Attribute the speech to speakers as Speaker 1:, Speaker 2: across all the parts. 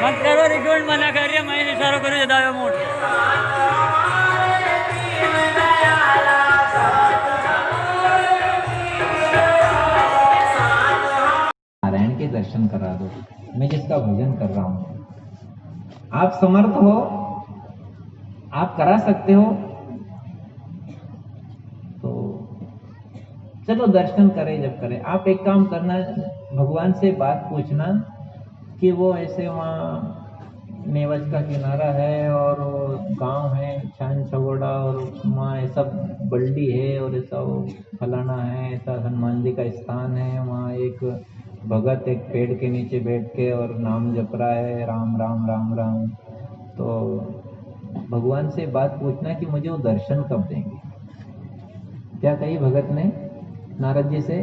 Speaker 1: मत करो रिकमेंड मना करिए मैं इशारो करूँ दावे मोट
Speaker 2: नारायण के दर्शन करा दो, मैं जिसका भजन कर रहा हूं। आप समर्थ हो, आप करा सकते हो तो चलो दर्शन करें। जब करें आप एक काम करना, भगवान से बात पूछना कि वो ऐसे वहाँ नेवज का किनारा है और गांव है छान छगोड़ा और वहाँ ऐसा बल्डी है और ऐसा वो फलाना है, ऐसा हनुमान जी का स्थान है, वहाँ एक भगत एक पेड़ के नीचे बैठ के और नाम जप रहा है राम राम राम राम। तो भगवान से बात पूछना कि मुझे वो दर्शन कब देंगे। क्या कही भगत ने नारद जी से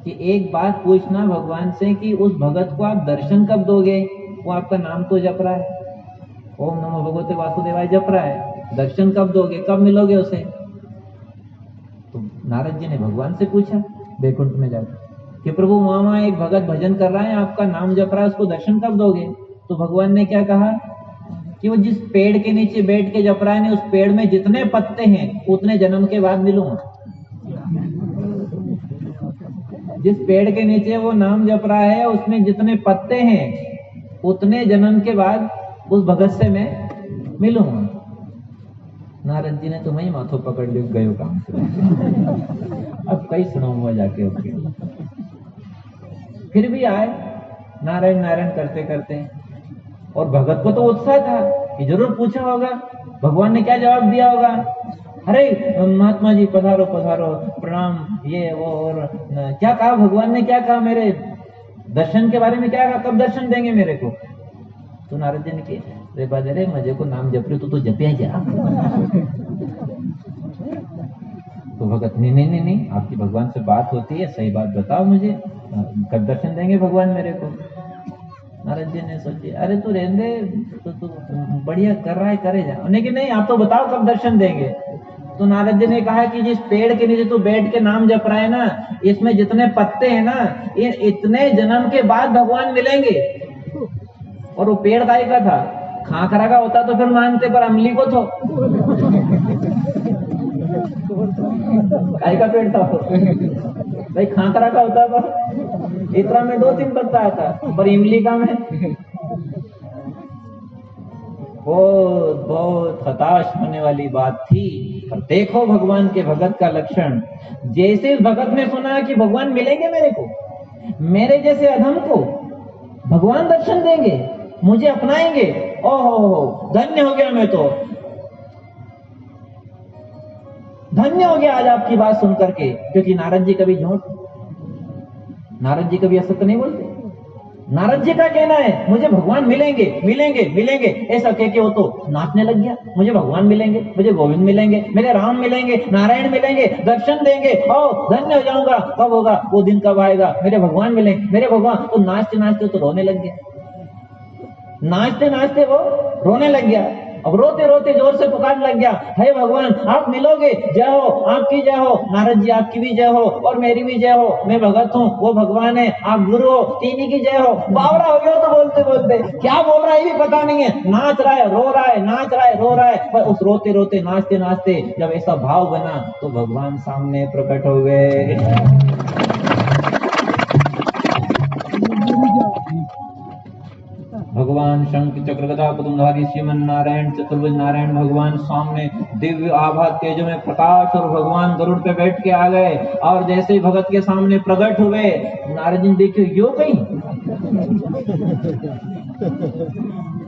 Speaker 2: कि एक बात पूछना भगवान से कि उस भगत को आप दर्शन कब दोगे। वो आपका नाम तो जप रहा है, ओम नमो भगवते वासुदेवाय जप रहा है, दर्शन कब दोगे, कब मिलोगे उसे। तो नारद जी ने भगवान से पूछा वैकुंठ में जाकर कि प्रभु वहां एक भगत भजन कर रहा है, आपका नाम जप रहा है, उसको दर्शन कब दोगे। तो भगवान ने क्या कहा कि वो जिस पेड़ के नीचे बैठ के जप रहा है, उस पेड़ में जितने पत्ते हैं उतने जन्म के बाद मिलूंगा। जिस पेड़ के नीचे वो नाम जप रहा है उसमें जितने पत्ते हैं उतने जन्म के बाद उस भगत से मैं मिलूंगा। नारद जी ने तो वही माथो पकड़ लियो गयो काम से। अब कई सुनाऊंगा जाके उसके। फिर भी आए नारायण नारायण करते करते, और भगत को तो उत्साह था कि जरूर पूछा होगा भगवान ने क्या जवाब दिया होगा। अरे महात्मा जी पधारो पधारो प्रणाम, ये वो। और क्या कहा भगवान ने, क्या कहा मेरे दर्शन के बारे में, क्या कहा कब दर्शन देंगे मेरे को। तो नारद जी ने कहा रे बाजे मजे को नाम जप रहे तो जपिया जा। तो भगत नहीं आपकी भगवान से बात होती है, सही बात बताओ मुझे, कब दर्शन देंगे भगवान मेरे को। नारद जी ने सोचे अरे तू रहने तो तू बढ़िया कर रहा है, करे जा। लेकिन नहीं आप तो बताओ कब दर्शन देंगे। तो नारद जी ने कहा कि जिस पेड़ के नीचे तू बैठ के नाम जप रहा है ना, इसमें जितने पत्ते हैं ना, ये इतने जन्म के बाद भगवान मिलेंगे। और वो पेड़ काय का था, खाखरा का होता तो फिर मानते, पर अमली को तो काय का पेड़ था भाई, खाखरा का होता था इतना में 2-3 पत्ता आता, पर इमली का में बहुत हताश होने वाली बात थी। पर देखो भगवान के भगत का लक्षण, जैसे भगत ने सुना कि भगवान मिलेंगे मेरे को, मेरे जैसे अधम को भगवान दर्शन देंगे, मुझे अपनाएंगे, ओहो धन्य हो गया, मैं तो धन्य हो गया आज आपकी बात सुन करके। क्योंकि नारद जी कभी झूठ, नारद जी कभी असत्य नहीं बोलते। नारद जी का कहना है मुझे भगवान मिलेंगे मिलेंगे मिलेंगे, ऐसा कह के वो तो नाचने लग गया। मुझे भगवान मिलेंगे, मुझे गोविंद मिलेंगे, मेरे राम मिलेंगे, नारायण मिलेंगे, दर्शन देंगे, ओ धन्य हो जाऊंगा। कब होगा वो दिन, कब आएगा मेरे भगवान मिलेंगे, मेरे भगवान। तो नाचते नाचते तो रोने लग गया, नाचते नाचते वो रोने लग गया। अब रोते रोते जोर से पुकारने लग गया, हे भगवान आप मिलोगे, जय हो आपकी जय हो, नारद जी आपकी भी जय हो और मेरी भी जय हो। मैं भगत हूँ, वो भगवान है, आप गुरु हो, तीनों की जय हो। बावरा हो गया तो बोलते बोलते, क्या बोल रहा है ये भी पता नहीं है, नाच रहा है रो रहा है, नाच रहा है रो रहा है। पर उस रोते रोते नाचते नाचते जब ऐसा भाव बना तो भगवान सामने प्रकट हो गए। भगवान शंख चक्र गदा पद्मधारी श्रीमन नारायण चतुर्भुज नारायण भगवान सामने दिव्य आभा तेज में प्रकाश, और भगवान गरुड़ पे बैठ के आ गए। और जैसे ही भगत के सामने प्रकट हुए, नारद जी देखे यो कहीं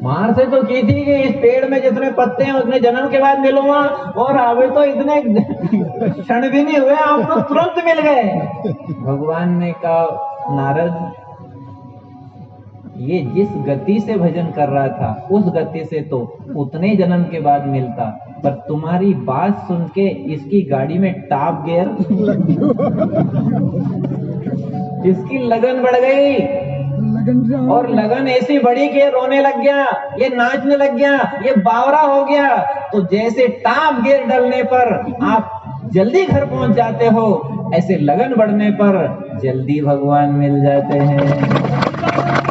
Speaker 2: मार से तो की थी कि इस पेड़ में जितने पत्ते हैं उतने जन्म के बाद मिलूंगा, और अभी तो इतने क्षण भी नहीं हुए आप तो तुरंत मिल गए। भगवान ने कहा नारद, ये जिस गति से भजन कर रहा था उस गति से तो उतने जन्म के बाद मिलता, पर तुम्हारी बात सुन के इसकी गाड़ी में टॉप गियर इसकी लगन बढ़ गई, और लगन ऐसी बढ़ी कि रोने लग गया, ये नाचने लग गया, ये बावरा हो गया। तो जैसे टॉप गियर डलने पर आप जल्दी घर पहुंच जाते हो, ऐसे लगन बढ़ने पर जल्दी भगवान मिल जाते हैं।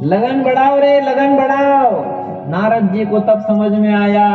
Speaker 2: लगन बढ़ाओ रे, लगन बढ़ाओ। नारद जी को तब समझ में आया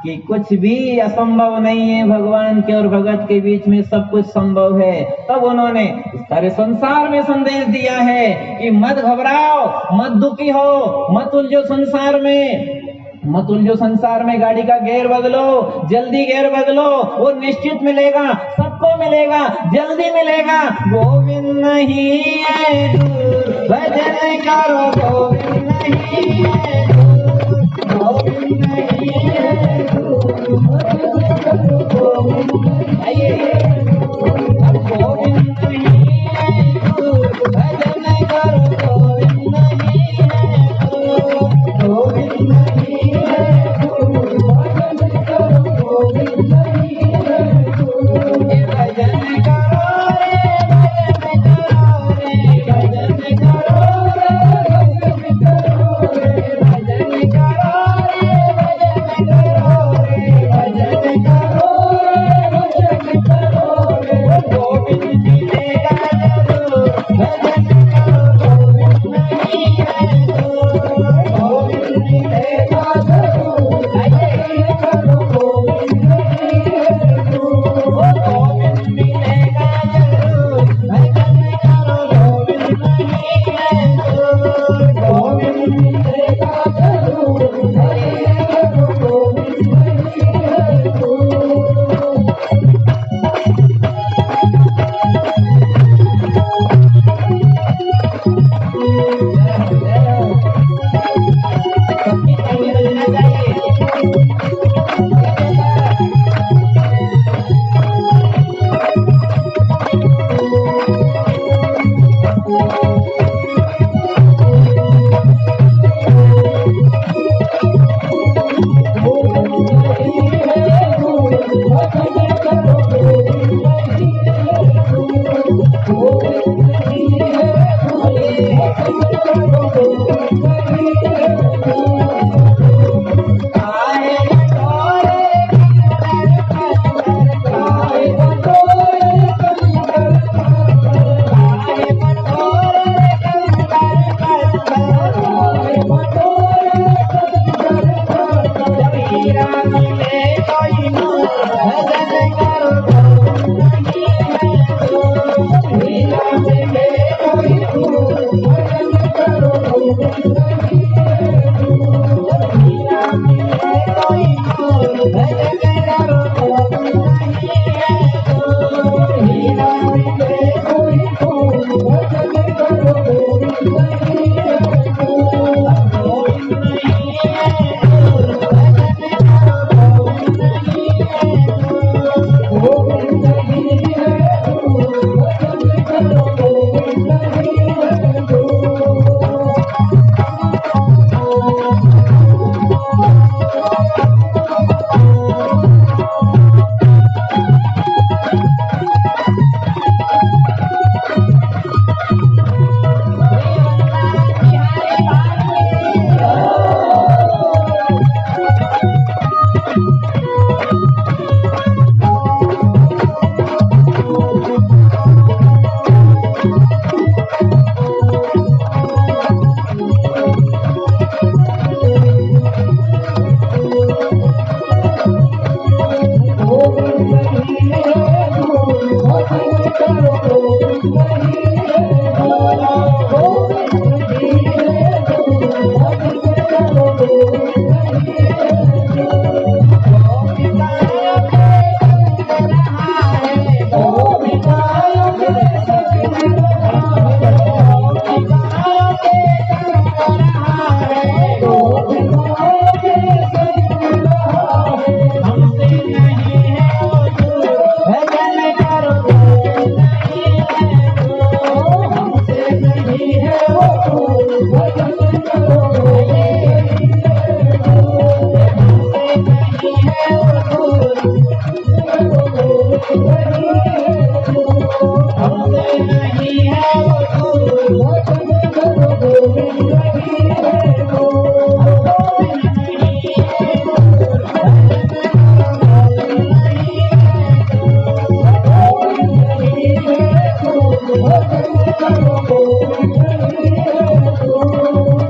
Speaker 2: कि कुछ भी असंभव नहीं है, भगवान के और भगत के बीच में सब कुछ संभव है। तब उन्होंने सारे संसार में संदेश दिया है कि मत घबराओ, मत दुखी हो, मत उलझो संसार में, मत उलझो संसार में। गाड़ी का गियर बदलो, जल्दी गियर बदलो, वो निश्चित मिलेगा, सबको मिलेगा, जल्दी मिलेगा। गोविंद नहीं है दूर, भजन करो गोविंद नहीं है दूर, गोविंद नहीं है दूर, भजन करो गोविंद नहीं है दूर, अब गोविंद नहीं है दूर, भजन करो गोविंद नहीं है दूर, गोविंद नहीं है दूर, भजन करो गोविंद नहीं है दूर। भजन करो रे, भजन करो रे, भजन करो रे, भजन करो रे, भजन करो रे, भजन करो रे, भजन करो रे, भजन करो रे, गोविंद मिलेगा जरूर, भजन करो गोविंद नहीं है दूर, गोविंद मिलेगा जरूर, भजन करो गोविंद नहीं है दूर, गोविंद मिलेगा जरूर, भजन करो गोविंद नहीं है दूर, गोविंद मिलेगा जरूर, भजन करो गोविंद नहीं है दूर। सबकी तैयारी रहना चाहिए।
Speaker 3: Oh,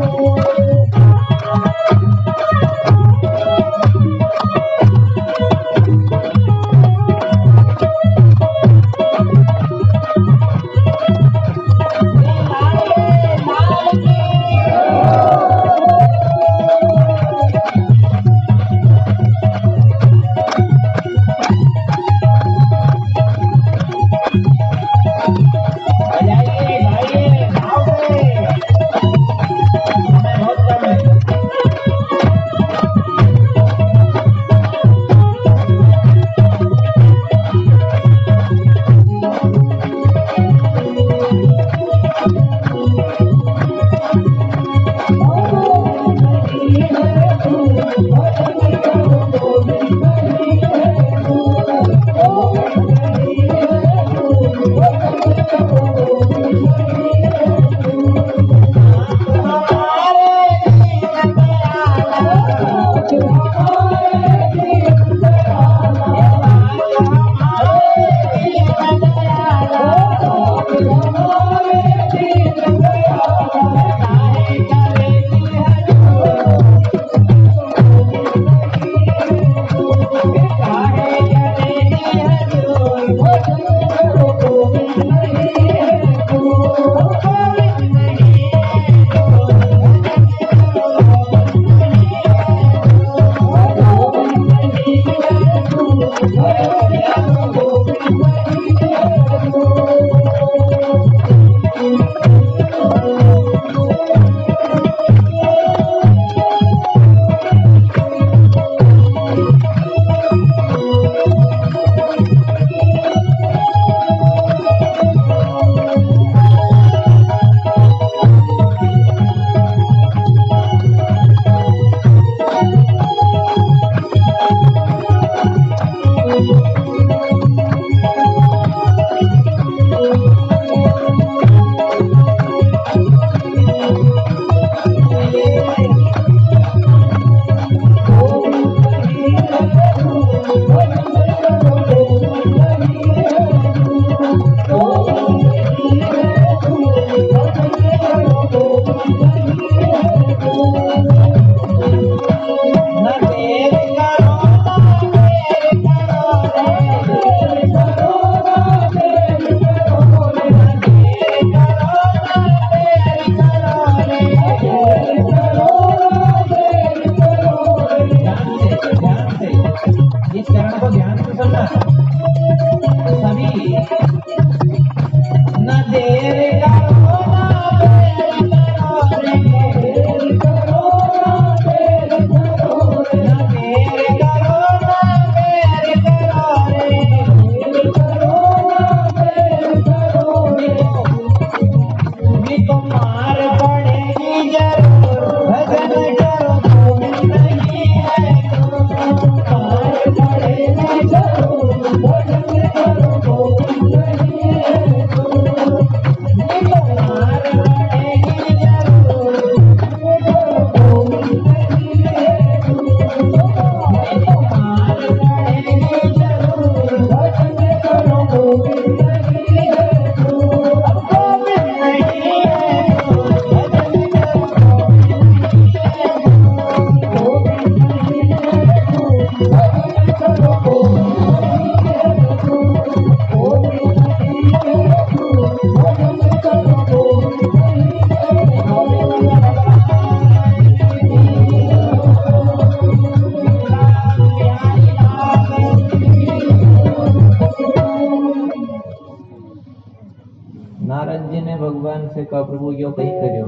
Speaker 2: नारद जी ने भगवान से कहा, प्रभु यो कहीं करियो,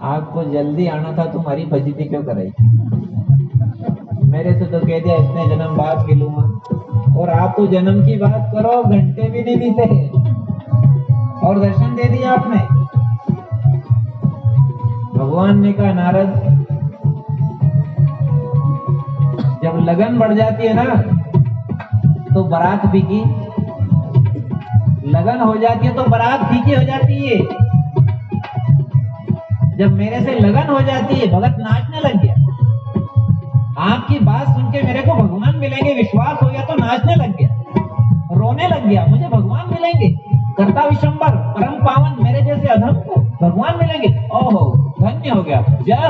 Speaker 2: आपको जल्दी आना था, तुम्हारी फजीती क्यों कराई? मेरे से तो कह दिया इतने जन्म बाद मिलूंगा, और आप तो जन्म की बात करो, घंटे भी नहीं बीते और दर्शन दे दिया आपने। भगवान ने कहा, नारद, जब लगन बढ़ जाती है ना तो बारात फीकी, लगन हो जाती है तो बारात फीकी हो जाती है। जब मेरे से लगन हो जाती है, भगत नाचने लग गया, आपकी बात सुन के मेरे को भगवान मिलेंगे विश्वास हो गया तो नाचने लग गया, रोने लग गया, मुझे भगवान मिलेंगे, कर्ता विशंबर परम पावन मेरे जैसे अधम को भगवान मिलेंगे, ओहो धन्य हो गया, जय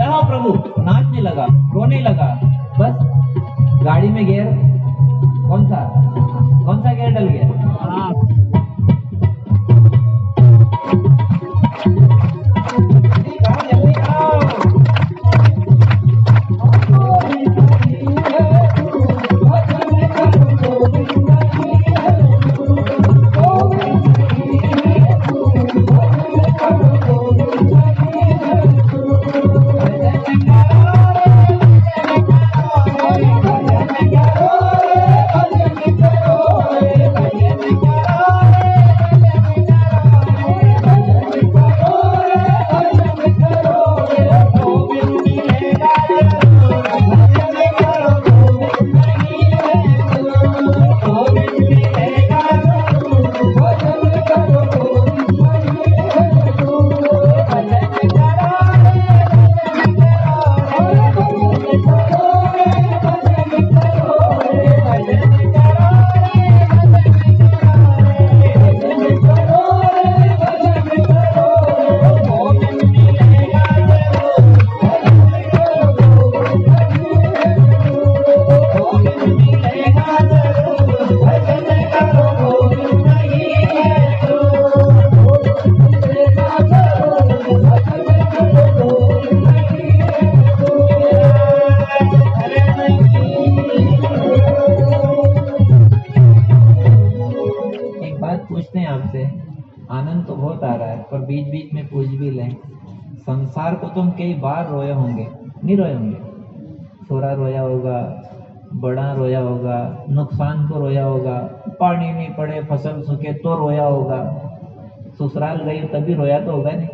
Speaker 2: हो प्रभु, नाचने लगा, रोने लगा। बस गाड़ी में गियर कौन सा गियर डल गया? जल्दी आओ। बीच बीच में पूछ भी लें, संसार को तुम कई बार रोए होंगे, नहीं रोए होंगे? छोरा रोया होगा, बड़ा रोया होगा, नुकसान को रोया होगा, पानी नहीं पड़े फसल सूखे तो रोया होगा, ससुराल गई तभी रोया तो होगा नहीं,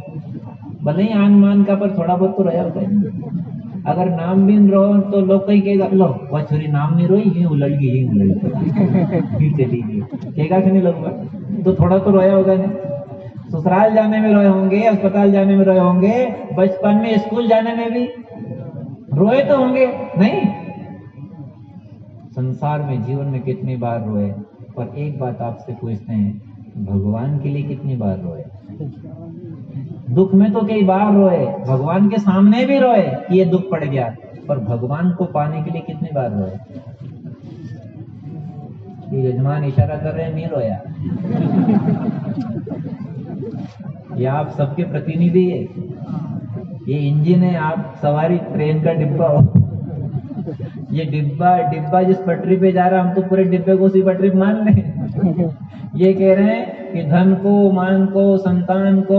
Speaker 2: भले ही आन मान का पर थोड़ा बहुत तो रोया होगा नहीं। अगर नाम भी रो तो लोग कहीं कहेगा, लो वह छोरी नाम नहीं रोई, ये उलट गई, ये उलट गई चली गई, कहेगा कि नहीं लोग? तो थोड़ा तो रोया होगा नहीं। ससुराल जाने में रोए होंगे, अस्पताल जाने में रोए होंगे, बचपन में स्कूल जाने में भी रोए तो होंगे नहीं? संसार में जीवन में कितनी बार रोए? पर एक बात आपसे पूछते हैं, भगवान के लिए कितनी बार रोए? दुख में तो कई बार रोए, भगवान के सामने भी रोए कि ये दुख पड़ गया, पर भगवान को पाने के लिए कितनी बार रोए? ये यजमान इशारा कर रहे हैं, नहीं रोया। ये आप सबके प्रतिनिधि है, ये इंजन है, आप सवारी ट्रेन का डिब्बा हो। ये डिब्बा जिस पटरी पे जा रहा है, हम तो पूरे डिब्बे को उसी पटरी पे मान लें। ये कह रहे हैं कि धन को, मान को, संतान को,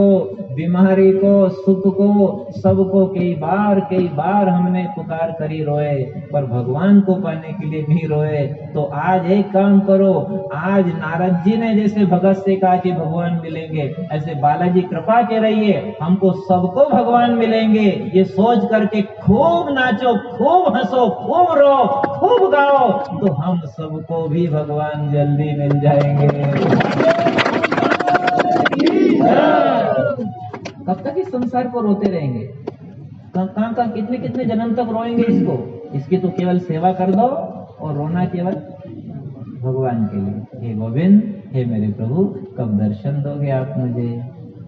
Speaker 2: बीमारी को, सुख को, सबको कई बार हमने पुकार करी रोए, पर भगवान को पाने के लिए नहीं रोए। तो आज एक काम करो, आज नारद जी ने जैसे भगत से कहा कि भगवान मिलेंगे, ऐसे बालाजी कृपा के रहिए, हमको सबको भगवान मिलेंगे, ये सोच करके खूब नाचो, खूब हंसो, खूब रो, खूब गाओ, तो हम सबको भी भगवान जल्दी मिल जाएंगे। कब तक इस संसार को रोते रहेंगे? कहाँ कितने जन्म तक रोएंगे इसको? इसकी तो केवल सेवा कर दो और रोना केवल भगवान के लिए। हे गोविंद, हे मेरे प्रभु, कब दर्शन दोगे आप मुझे?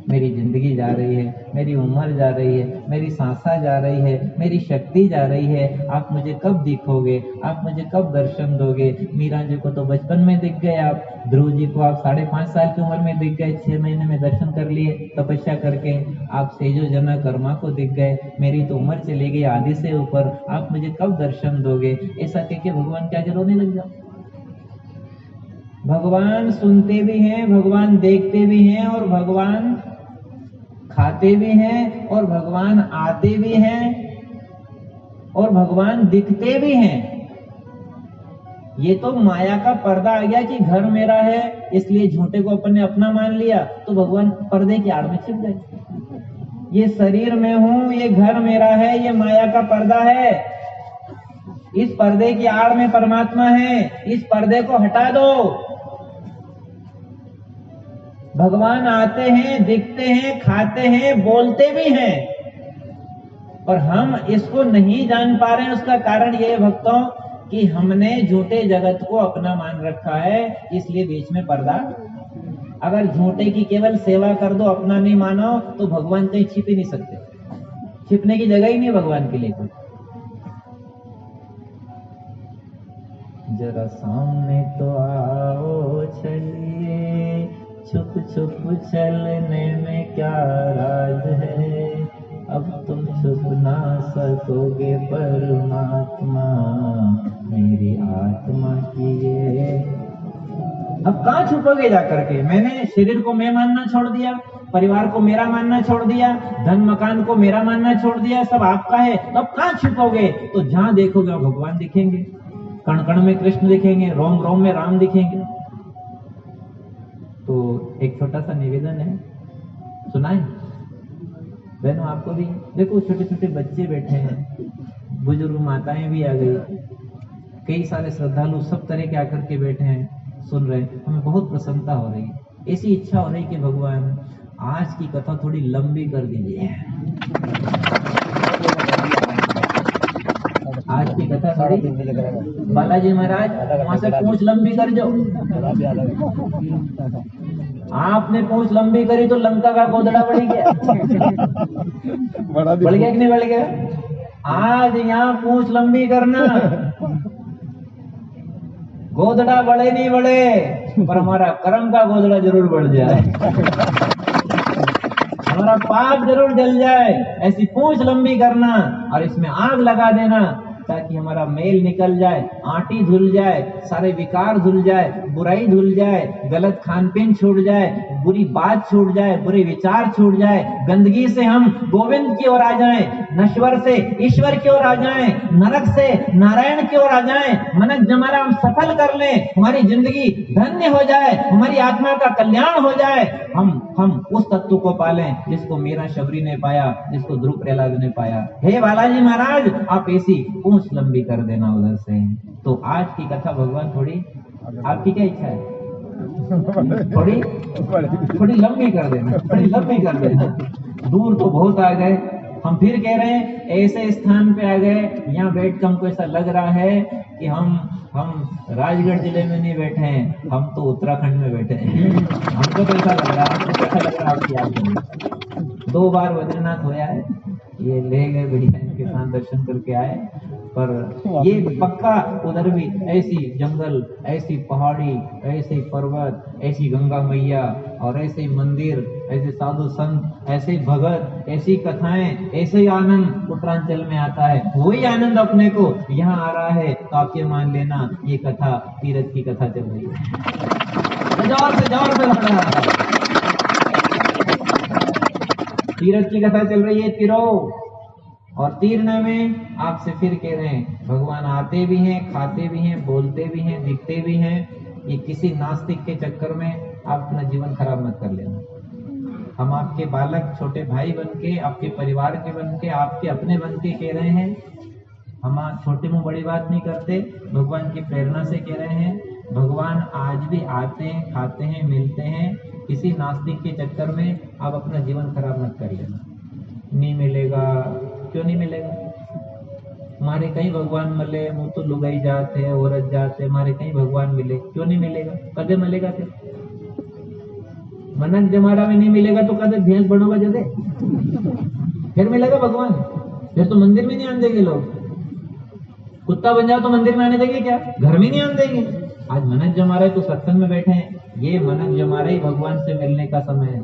Speaker 2: मेरी जिंदगी जा रही है, मेरी उम्र जा रही है, मेरी सांसा जा रही है, मेरी शक्ति जा रही है। आप मुझे कब दिखोगे, आप मुझे कब दर्शन दोगे? मीरा जी को तो बचपन में दिख गए आप, ध्रुव जी को आप 5.5 साल की उम्र में दिख गए, 6 महीने में दर्शन कर लिए तपस्या करके। आप सेजो जना कर्मा को दिख गए, मेरी तो उम्र चली गई आधे से ऊपर, आप मुझे कब दर्शन दोगे? ऐसा कह के भगवान क्या रोने लग जाओ। भगवान सुनते भी हैं, भगवान देखते भी हैं, और भगवान खाते भी हैं, और भगवान आते भी हैं, और भगवान दिखते भी हैं। ये तो माया का पर्दा आ गया कि घर मेरा है, इसलिए झूठे को अपन ने अपना मान लिया, तो भगवान पर्दे की आड़ में छिप गए। ये शरीर में हूं, ये घर मेरा है, ये माया का पर्दा है। इस पर्दे की आड़ में परमात्मा है, इस पर्दे को हटा दो। भगवान आते हैं, दिखते हैं, खाते हैं, बोलते भी हैं, और हम इसको नहीं जान पा रहे हैं। उसका कारण ये है भक्तों कि हमने झूठे जगत को अपना मान रखा है, इसलिए बीच में पर्दा। अगर झूठे की केवल सेवा कर दो, अपना नहीं मानो, तो भगवान कहीं छिप ही नहीं सकते। छिपने की जगह ही नहीं भगवान के लिए कोई। जरा सामने तो आओ चलिए, छुप छुप चलने में क्या राज है। अब तुम छुप ना सकोगे परमात्मा, मेरी आत्मा की ये। अब कहाँ छुपोगे जाकर के? मैंने शरीर को मैं मानना छोड़ दिया, परिवार को मेरा मानना छोड़ दिया, धन मकान को मेरा मानना छोड़ दिया, सब आपका है। अब कहाँ छुपोगे? तो जहां देखोगे भगवान दिखेंगे, कण कण में कृष्ण दिखेंगे, रोम रोम में राम दिखेंगे। तो एक छोटा सा निवेदन है, सुनाए बहनों आपको भी। देखो छोटे छोटे बच्चे बैठे हैं, बुजुर्ग माताएं भी आ गई, कई सारे श्रद्धालु सब तरह के आकर के बैठे हैं, सुन रहे हैं। हमें बहुत प्रसन्नता हो रही है, ऐसी इच्छा हो रही कि भगवान आज की कथा थोड़ी लंबी कर दीजिए। आज की कथा थोड़ी, बालाजी महाराज वहां से पूंछ लंबी कर जाओ। आपने पूंछ लंबी करी तो लंका का गोदड़ा बढ़ गया। बढ़ गया कि नहीं बढ़ गया? आज यहाँ पूंछ लंबी करना, गोदड़ा बढ़े नहीं बढ़े, पर हमारा कर्म का गोदड़ा जरूर बढ़ जाए, हमारा पाप जरूर जल जाए। ऐसी पूंछ लंबी करना और इसमें आग लगा देना, ताकि हमारा मेल निकल जाए, आंटी धुल जाए, सारे विकार धुल जाए, बुराई धुल जाए, गलत खान पीन छूट जाए, बुरी बात छूट जाए, बुरे विचार छूट जाए, गंदगी से हम गोविंद की ओर आ जाएं, नश्वर से ईश्वर की ओर आ जाएं, नरक से नारायण की ओर आ जाएं। मनक जमाना हम सफल कर लें, हमारी जिंदगी धन्य हो जाए, हमारी आत्मा का कल्याण हो जाए। हम उस तत्व को पालें जिसको मीरा शबरी ने पाया, जिसको ध्रुव प्रहलाद ने पाया। हे बालाजी महाराज, आप ऐसी पूंछ लंबी कर देना उधर से। तो आज की कथा भगवान थोड़ी, आपकी क्या इच्छा है? थोड़ी लंबी कर देना, थोड़ी लंबी कर देना। दूर तो बहुत आ गए, हम फिर कह रहे हैं ऐसे स्थान पे आ गए, यहाँ बैठ कर हमको ऐसा लग रहा है कि हम राजगढ़ जिले में नहीं बैठे हैं, हम तो उत्तराखंड में बैठे हैं। हमको तो ऐसा लग रहा है, हमको कैसा लग रहा है आपकी याद में। 2 बार बद्रीनाथ होया है, ये ले गए बढ़िया, इनके साथ दर्शन करके आए। पर ये पक्का उधर भी ऐसी जंगल, ऐसी पहाड़ी, ऐसे पर्वत, ऐसी गंगा मैया और ऐसे मंदिर, ऐसे साधु संत, ऐसे भगत, ऐसी कथाएं, ऐसे ही आनंद उत्तरांचल में आता है। वही आनंद अपने को यहाँ आ रहा है। तो आप ये मान लेना, ये कथा तीरथ की कथा चल रही है, जोर से लग रहा है। तीरथ की कथा चल रही है, तीरों। और तीरने में आपसे फिर कह रहे हैं, भगवान आते भी हैं, खाते भी हैं, बोलते भी हैं, दिखते भी हैं। ये किसी नास्तिक के चक्कर में आप अपना जीवन खराब मत कर लेना। हम आपके बालक, छोटे भाई बनके, आपके परिवार के बनके, आपके अपने बनके कह रहे हैं। हम छोटे मुंह बड़ी बात नहीं करते, भगवान की प्रेरणा से कह रहे हैं। भगवान आज भी आते हैं, खाते हैं, मिलते हैं। किसी नास्तिक के चक्कर में आप अपना जीवन खराब मत करिए। नहीं मिलेगा, क्यों नहीं मिलेगा? हमारे कहीं भगवान मिले, मुँह तो लुगाई जाते, औरत जाते, हमारे कहीं भगवान मिले, क्यों नहीं मिलेगा? कदे मिलेगा फिर? मनक जमारा में नहीं मिलेगा तो कहते भैंस बनोगा जदे, फिर मिलेगा भगवान? फिर तो मंदिर में नहीं आने देंगे लोग। कुत्ता बन जाओ तो मंदिर में आने देंगे क्या? घर में नहीं आने देंगे। आज मनक जमा रहे तो सत्संग में बैठे हैं, ये मनक जमा रहे भगवान से मिलने का समय है।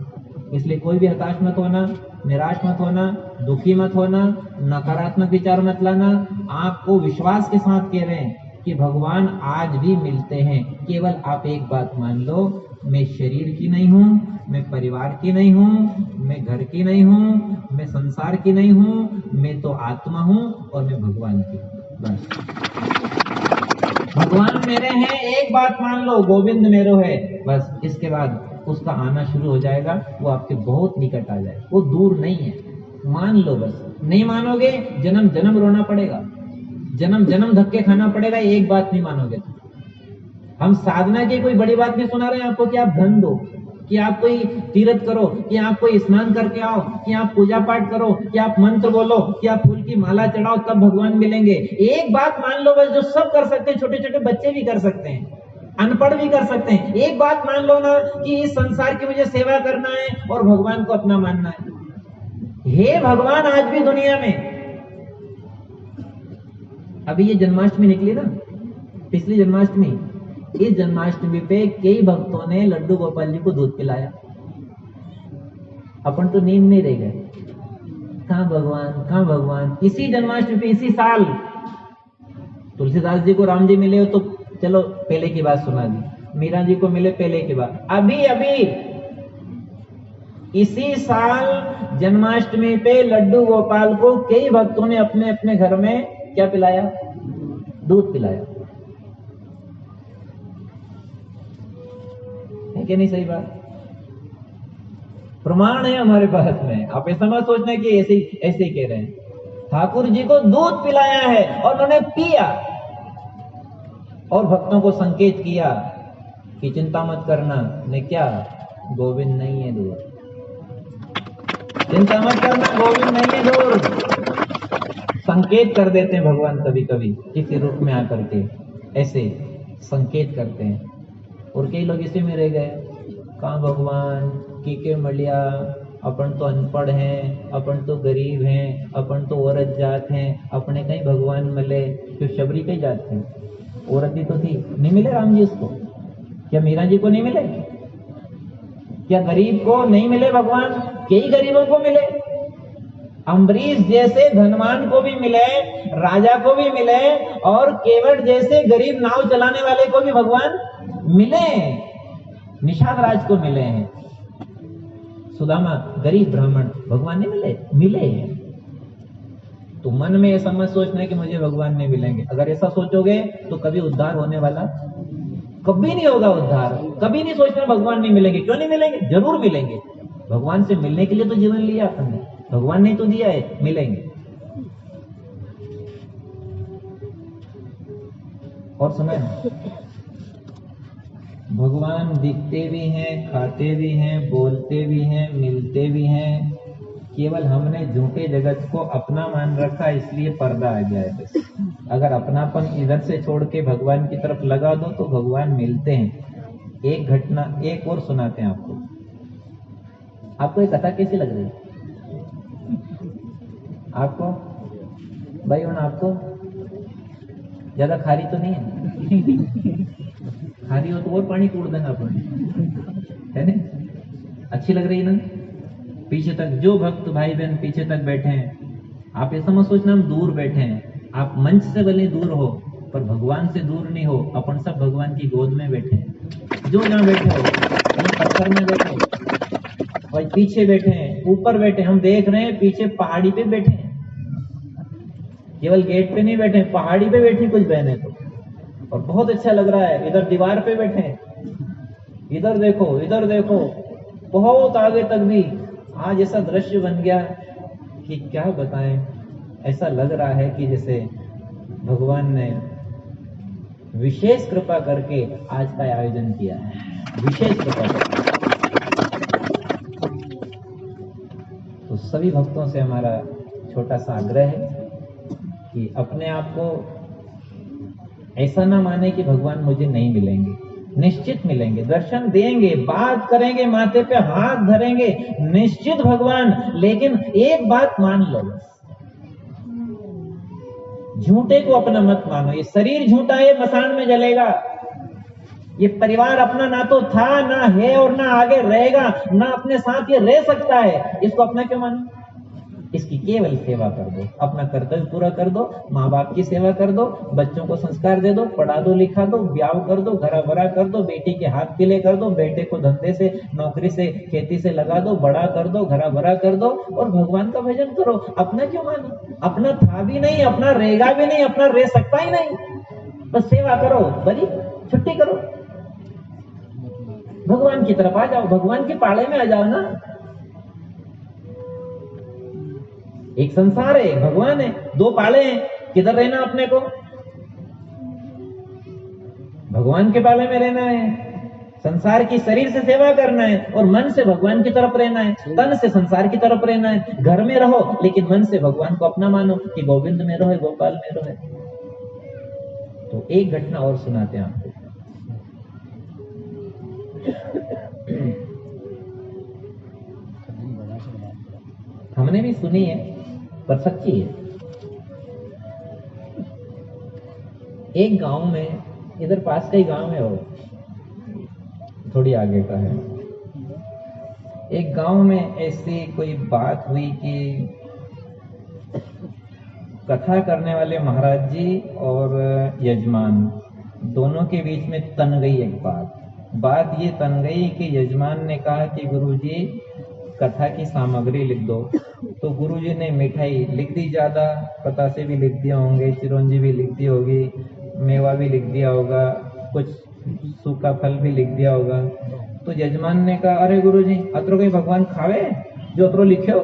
Speaker 2: इसलिए कोई भी हताश मत होना, निराश मत होना, दुखी मत होना, नकारात्मक विचार मत लाना। आपको विश्वास के साथ कह रहे हैं कि भगवान आज भी मिलते हैं। केवल आप एक बात मान लो, मैं शरीर की नहीं हूं, मैं परिवार की नहीं हूं, मैं घर की नहीं हूं, मैं संसार की नहीं हूं, मैं तो आत्मा हूं और मैं भगवान की हूं। बस भगवान मेरे हैं, एक बात मान लो, गोविंद मेरो है। बस इसके बाद उसका आना शुरू हो जाएगा, वो आपके बहुत निकट आ जाएगा, वो दूर नहीं है। मान लो, बस नहीं मानोगे जन्म जन्म रोना पड़ेगा, जन्म जन्म धक्के खाना पड़ेगा। एक बात नहीं मानोगे तो। हम साधना की कोई बड़ी बात नहीं सुना रहे हैं आपको कि आप धन दो, कि आप कोई तीर्थ करो, कि आप कोई स्नान करके आओ, कि आप पूजा पाठ करो, कि आप मंत्र बोलो, कि आप फूल की माला चढ़ाओ, तब भगवान मिलेंगे। एक बात मान लो बस, जो सब कर सकते हैं, छोटे छोटे बच्चे भी कर सकते हैं, अनपढ़ भी कर सकते हैं। एक बात मान लो ना कि इस संसार की मुझे सेवा करना है और भगवान को अपना मानना है। हे भगवान, आज भी दुनिया में अभी ये जन्माष्टमी निकली ना, पिछली जन्माष्टमी, इस जन्माष्टमी पे कई भक्तों ने लड्डू गोपाल जी को दूध पिलाया। अपन तो नींद में रह गए, कहां भगवान, कहां भगवान। इसी जन्माष्टमी पे, इसी साल तुलसीदास जी को राम जी मिले हो तो चलो पहले की बात सुना दी, मीरा जी को मिले पहले की बात। अभी अभी इसी साल जन्माष्टमी पे लड्डू गोपाल को कई भक्तों ने अपने अपने घर में क्या पिलाया? दूध पिलाया। है कि नहीं सही बात? प्रमाण है हमारे पास में। आप ऐसा मत सोचना कि ऐसे ही कह रहे हैं। ठाकुर जी को दूध पिलाया है और उन्होंने पिया और भक्तों को संकेत किया कि चिंता मत करना। ने क्या? गोविंद नहीं है दूर, चिंता मत करना, गोविंद नहीं है दूर। संकेत कर देते हैं भगवान कभी कभी किसी रूप में आकर के, ऐसे संकेत करते हैं। और कई लोग इसी में रह गए, कहाँ भगवान, के मलिया, अपन तो अनपढ़ हैं, अपन तो गरीब हैं, अपन तो औरत जात हैं, अपने कहीं भगवान मिले। क्यों शबरी कई जात थे, औरत ही तो थी, नहीं मिले राम जी उसको? क्या मीरा जी को नहीं मिले? क्या गरीब को नहीं मिले भगवान? कई गरीबों को मिले। अम्बरीश जैसे धनवान को भी मिले, राजा को भी मिले, और केवट जैसे गरीब नाव चलाने वाले को भी भगवान मिले। निषाद राज को मिले हैं, सुदामा गरीब ब्राह्मण, भगवान नहीं मिले? मिले हैं। तो मन में ऐसा मत सोचना कि मुझे भगवान नहीं मिलेंगे। अगर ऐसा सोचोगे तो कभी उद्धार होने वाला कभी नहीं होगा। उद्धार कभी नहीं सोचना भगवान नहीं मिलेंगे। क्यों नहीं मिलेंगे? जरूर मिलेंगे। भगवान से मिलने के लिए तो जीवन लिया आपने, भगवान ने तो दिया है, मिलेंगे। और सुना है, भगवान दिखते भी हैं, खाते भी हैं, बोलते भी हैं, मिलते भी हैं। केवल हमने झूठे जगत को अपना मान रखा, इसलिए पर्दा आ गया है बस। अगर अपनापन इधर से छोड़ के भगवान की तरफ लगा दो तो भगवान मिलते हैं। एक घटना एक और सुनाते हैं आपको। आपको ये कथा कैसी लग रही है? आपको भाई और आपको ज्यादा खारी तो नहीं है? खारी हो तो और पानी कूड़ देना अपन, है ना? अच्छी लग रही है ना? पीछे तक जो भक्त भाई बहन पीछे तक बैठे हैं, आप ऐसा मत सोचना हम दूर बैठे हैं। आप मंच से भले दूर हो पर भगवान से दूर नहीं हो। अपन सब भगवान की गोद में बैठे हैं। जो जहाँ बैठे हो, पत्थर में बैठे, और पीछे बैठे हैं, ऊपर बैठे, हम देख रहे हैं, पीछे पहाड़ी पे बैठे हैं। केवल गेट पे नहीं बैठे, पहाड़ी पे बैठे कुछ बहने तो, और बहुत अच्छा लग रहा है। इधर दीवार पे बैठे, इधर देखो, इधर देखो, बहुत आगे तक भी। आज ऐसा दृश्य बन गया कि क्या बताएं। ऐसा लग रहा है कि जैसे भगवान ने विशेष कृपा करके आज का आयोजन किया है, विशेष कृपा करके। तो सभी भक्तों से हमारा छोटा सा आग्रह है कि अपने आप को ऐसा ना माने कि भगवान मुझे नहीं मिलेंगे। निश्चित मिलेंगे, दर्शन देंगे, बात करेंगे, माथे पे हाथ धरेंगे, निश्चित भगवान। लेकिन एक बात मान लो, झूठे को अपना मत मानो। ये शरीर झूठा है, मसान में जलेगा। ये परिवार अपना ना तो था, ना है और ना आगे रहेगा, ना अपने साथ ये रह सकता है। इसको अपना क्यों मानो? इसकी केवल सेवा कर दो, अपना कर्तव्य पूरा कर दो, माँ बाप की सेवा कर दो, बच्चों को संस्कार दे दो, पढ़ा दो, लिखा दो, ब्याह कर दो, घरा भरा कर दो, बेटी के हाथ पीले कर दो, बेटे को धंधे से, नौकरी से, खेती से लगा दो, बड़ा कर दो, घरा भरा कर दो और भगवान का भजन करो। अपना क्यों मानो? अपना था भी नहीं, अपना रहेगा भी नहीं, अपना रह सकता ही नहीं। बस सेवा करो, बड़ी छुट्टी करो, भगवान की तरफ आ जाओ, भगवान के पाले में आ जाओ ना। एक संसार है, भगवान है, दो पाले हैं, किधर रहना अपने को? भगवान के पाले में रहना है। संसार की शरीर से सेवा करना है और मन से भगवान की तरफ रहना है, तन से संसार की तरफ रहना है। घर में रहो लेकिन मन से भगवान को अपना मानो कि गोविंद में रहे, गोपाल में रहे। तो एक घटना और सुनाते हैं आपको। हमने भी सुनी है पर सच्ची है। एक गांव में, इधर पास का ही गांव है, वो थोड़ी आगे का है। एक गांव में ऐसी कोई बात हुई कि कथा करने वाले महाराज जी और यजमान दोनों के बीच में तन गई एक बात ये तन गई कि यजमान ने कहा कि गुरुजी कथा की सामग्री लिख दो। तो गुरुजी ने मिठाई लिख दी, ज्यादा पतासे भी लिख दिए होंगे, चिरौंजी भी लिख दी होगी, मेवा भी लिख दिया होगा, कुछ सूखा फल भी लिख दिया होगा। तो यजमान ने कहा, अरे गुरुजी अतरो कोई भगवान खावे जो अतरो लिखे हो?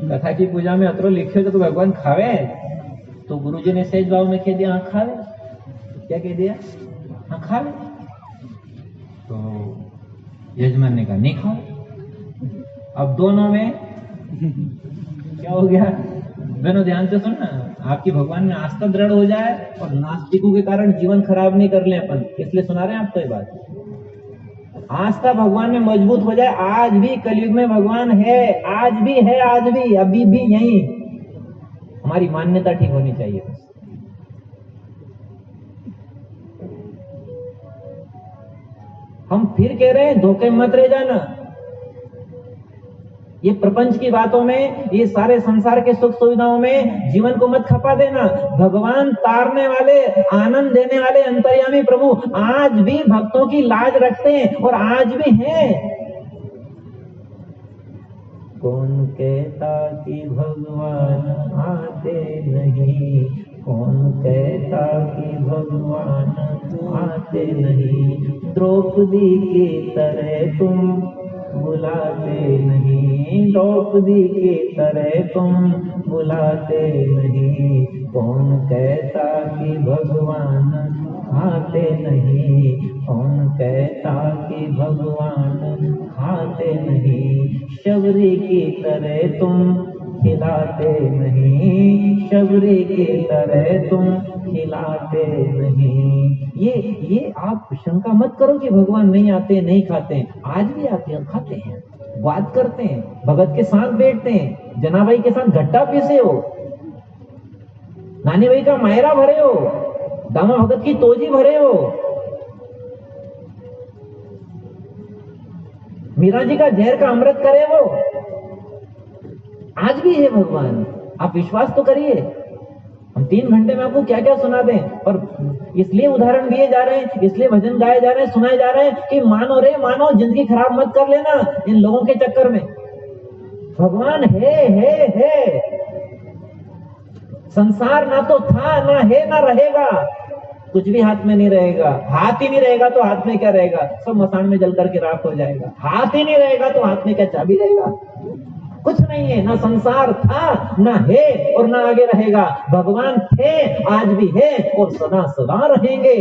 Speaker 2: कथा की पूजा में अतरो लिखे हो तो भगवान खावे? तो गुरुजी ने सहज भाव में कह दिया, हाँ खावे। क्या कह दिया? हाँ खावे। तो यजमान ने कहा नहीं खाओ। अब दोनों में क्या हो गया? दोनों ध्यान से सुनना, आपकी भगवान में आस्था दृढ़ हो जाए और नास्तिकों के कारण जीवन खराब नहीं कर ले अपन, इसलिए सुना रहे हैं आपको ये बात। आस्था भगवान में मजबूत हो जाए। आज भी कलयुग में भगवान है, आज भी है, आज भी, अभी भी यही। हमारी मान्यता ठीक होनी चाहिए बस। हम फिर कह रहे हैं, धोखे में मत रह जाना। ये प्रपंच की बातों में, ये सारे संसार के सुख सुविधाओं में जीवन को मत खपा देना। भगवान तारने वाले, आनंद देने वाले अंतर्यामी प्रभु आज भी भक्तों की लाज रखते हैं और आज भी हैं। कौन कहता कि भगवान आते नहीं, कौन कहता कि भगवान आते नहीं। द्रौपदी की तरह तुम बुलाते नहीं, द्रौपदी की तरह तुम बुलाते नहीं। कौन कहता कि भगवान आते नहीं, कौन कहता कि भगवान आते नहीं। शबरी की तरह तुम खिलाते नहीं, शबरी की तरह तुम खिलाते नहीं। ये आप शंका मत करो कि भगवान नहीं आते, नहीं खाते हैं। आज भी आते हैं, खाते हैं, बात करते हैं, भगत के साथ बैठते हैं, जनाबाई के साथ घट्टा पीसे हो, नानी भाई का मायरा भरे हो, दामा भगत की तोजी भरे हो, मीरा जी का जहर का अमृत करे वो। आज भी है भगवान, आप विश्वास तो करिए। हम 3 घंटे में आपको क्या क्या सुना दें, और इसलिए उदाहरण दिए जा रहे हैं, इसलिए भजन गाए जा रहे हैं, सुनाए जा रहे हैं कि मानो रे मानो, जिंदगी खराब मत कर लेना इन लोगों के चक्कर में। भगवान है। संसार ना तो था, ना है, ना रहेगा। कुछ भी हाथ में नहीं रहेगा। हाथ ही नहीं रहेगा तो हाथ में क्या रहेगा? सब मसान में जल करके राख हो जाएगा। हाथ ही नहीं रहेगा तो हाथ में क्या चाबी रहेगा? कुछ नहीं है। ना संसार था, ना है और ना आगे रहेगा। भगवान थे, आज भी है और सदा सदा रहेंगे।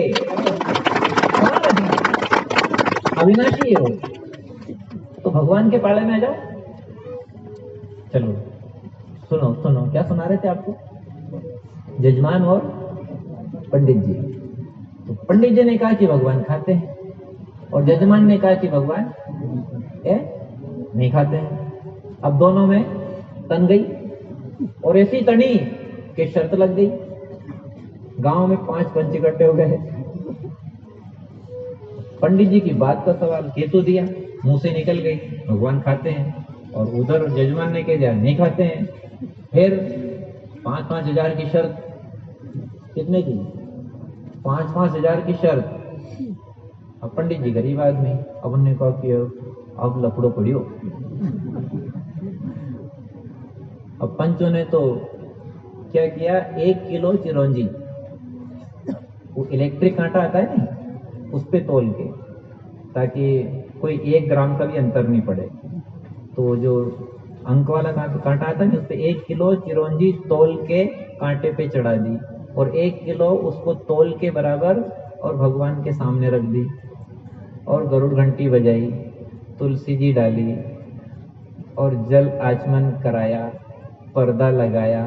Speaker 2: अविनाशी हो तो भगवान के पाले में आ जाओ। चलो सुनो क्या सुना रहे थे आपको? जजमान और पंडित जी। तो पंडित जी ने कहा कि भगवान खाते हैं, और जजमान ने कहा कि भगवान नहीं खाते हैं। अब दोनों में तन गई, और ऐसी तनी कि शर्त लग गई। गांव में 5 पंच इकट्ठे हो गए। पंडित जी की बात का सवाल कह तो दिया, मुंह से निकल गई भगवान खाते हैं, और उधर जजमान ने कह दिया नहीं खाते हैं। फिर 5-5 हजार की शर्त, कितने की? 5-5 हजार की शर्त। अब पंडित जी गरीब आदमी, अब उन्होंने कहा कि अब लफड़ो पड़ियो। अब पंचों ने तो क्या किया, 1 किलो चिरौंजी, वो इलेक्ट्रिक कांटा आता है ना, उस पे तोल के, ताकि कोई 1 ग्राम का भी अंतर नहीं पड़े। तो जो अंक वाला कांटा आता है ना, उस पे 1 किलो चिरौंजी तोल के कांटे पे चढ़ा दी, और 1 किलो उसको तोल के बराबर और भगवान के सामने रख दी, और गरुड़ घंटी बजाई, तुलसी जी डाली, और जल आचमन कराया, पर्दा लगाया,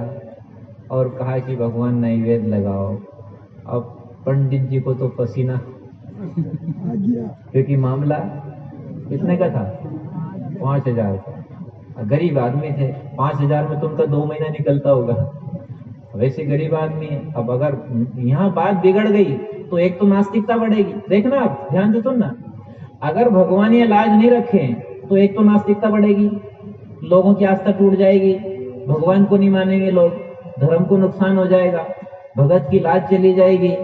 Speaker 2: और कहा कि भगवान नैवेद्य लगाओ। अब पंडित जी को तो पसीना, क्योंकि मामला कितने का था? 5,000 का। गरीब आदमी थे, 5,000 में तो उनका 2 महीना निकलता होगा। वैसे गरीब आदमी है। अब अगर यहाँ बात बिगड़ गई तो एक तो नास्तिकता बढ़ेगी। देखना, आप ध्यान से सुनना, अगर भगवान ये लाज नहीं रखे तो एक तो नास्तिकता बढ़ेगी, लोगों की आस्था टूट जाएगी, भगवान को नहीं मानेंगे लोग, धर्म को नुकसान हो जाएगा, भगत की लाज चली जाएगी।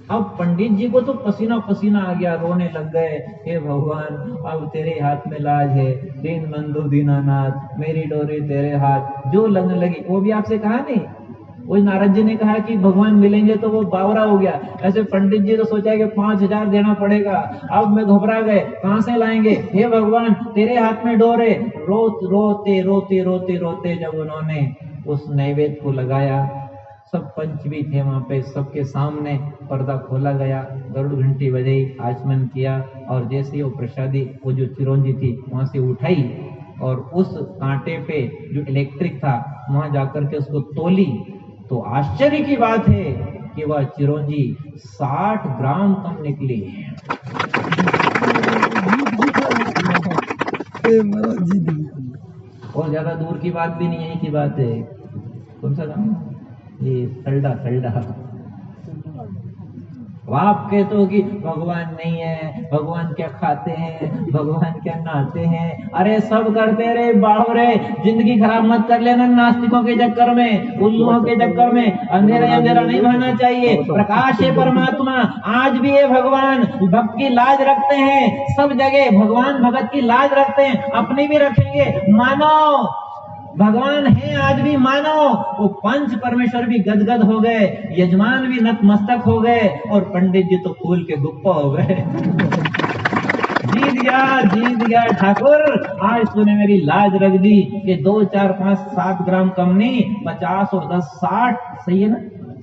Speaker 2: अब पंडित जी को तो पसीना पसीना आ गया, रोने लग गए, हे भगवान अब तेरे हाथ में लाज है, दीन बंधु दीनानाथ, मेरी डोरी तेरे हाथ। जो लगने लगी, वो भी आपसे कहा नहीं, वो नारद जी ने कहा कि भगवान मिलेंगे तो वो बावरा हो गया। ऐसे पंडित जी तो सोचा कि 5,000 देना पड़ेगा। अब मैं घबरा गए, कहां से लाएंगे? हे भगवान तेरे हाथ में डोरे। रोते रोते रोते रोते जब उन्होंने उस नैवेद्य को लगाया, सब पंच भी थे वहां पे, सबके सामने पर्दा खोला गया, गरुड़ घंटी बजाई, आचमन किया, और जैसे ही वो प्रसादी, वो जो चिरौंजी थी वहां से उठाई, और उस कांटे पे जो इलेक्ट्रिक था वहां जाकर के उसको तोली, तो आश्चर्य की बात है कि वह चिरौंजी 60 ग्राम कम निकली। और ज्यादा दूर की बात भी नहीं, यही की बात है। कौन सा गाँव? ये सल्डा। आप कहते हो कि भगवान नहीं है, भगवान क्या खाते हैं, भगवान क्या नहाते हैं। अरे सब करते रे बावरे, जिंदगी खराब मत कर लेना नास्तिकों के चक्कर में, उल्लुओं के चक्कर में। अंधेरा अंधेरा नहीं बहना चाहिए, प्रकाश है परमात्मा। आज भी ये भगवान भक्त की लाज रखते हैं, सब जगह भगवान भगत की लाज रखते हैं, अपनी भी रखेंगे। मानो भगवान है, आज भी मानो। वो पंच परमेश्वर भी गदगद हो गए, यजमान भी नतमस्तक हो गए, और पंडित जी तो फूल के गुप्पा हो गए। जीत गया ठाकुर, आज तूने मेरी लाज रख दी कि 2, 4, 5, 7 ग्राम कम नहीं, 50 और 10, 60, सही है ना?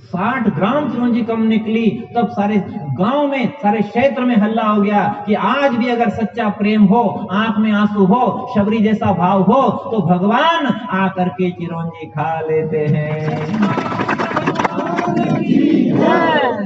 Speaker 2: 60 ग्राम चिरौंजी कम निकली। तब सारे गांव में, सारे क्षेत्र में हल्ला हो गया कि आज भी अगर सच्चा प्रेम हो, आंख में आंसू हो, शबरी जैसा भाव हो, तो भगवान आकर के चिरौंजी खा लेते हैं।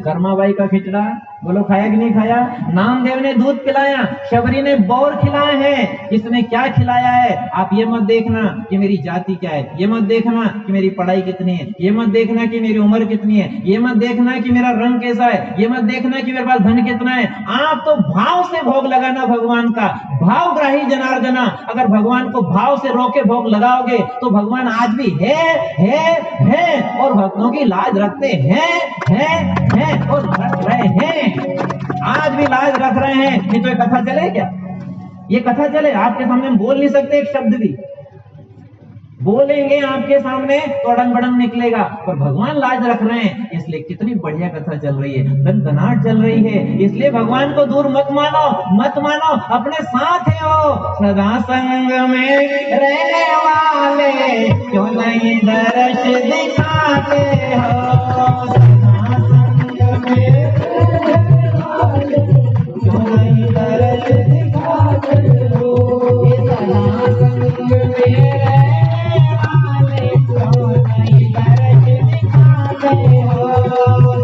Speaker 2: कर्माबाई का खिचड़ा बोलो खाया कि नहीं खाया? नामदेव ने दूध पिलाया, शबरी ने बोर खिलाए हैं। इसने क्या खिलाया है? आप ये मत देखना कि मेरी जाति क्या है, ये मत देखना कि मेरी पढ़ाई कितनी है, ये मत देखना कि मेरी उम्र कितनी है, ये मत देखना कि मेरा रंग कैसा है, ये मत देखना कि मेरे पास धन कितना है। आप तो भाव से भोग लगाना भगवान का। भावग्राही जनार्दना, अगर भगवान को भाव से रोके भोग लगाओगे तो भगवान आज भी है और भक्तों की लाज रखते हैं और रख रहे हैं। आज भी लाज रख रहे हैं। नहीं तो ये कथा चले क्या? ये कथा चले? आपके सामने हम बोल नहीं सकते, एक शब्द भी बोलेंगे आपके सामने तो अड़ंग बड़ंग निकलेगा, पर भगवान लाज रख रहे हैं, इसलिए कितनी बढ़िया कथा चल रही है, दनदनाहट चल रही है। इसलिए भगवान को दूर मत मानो, अपने साथ है वो। सदा संग में रहने वाले क्यों नहीं दर्श दिखाते हो, सदा संग में रहने वाले क्यों नहीं दर्श दिखाते हो, सदा संग में हो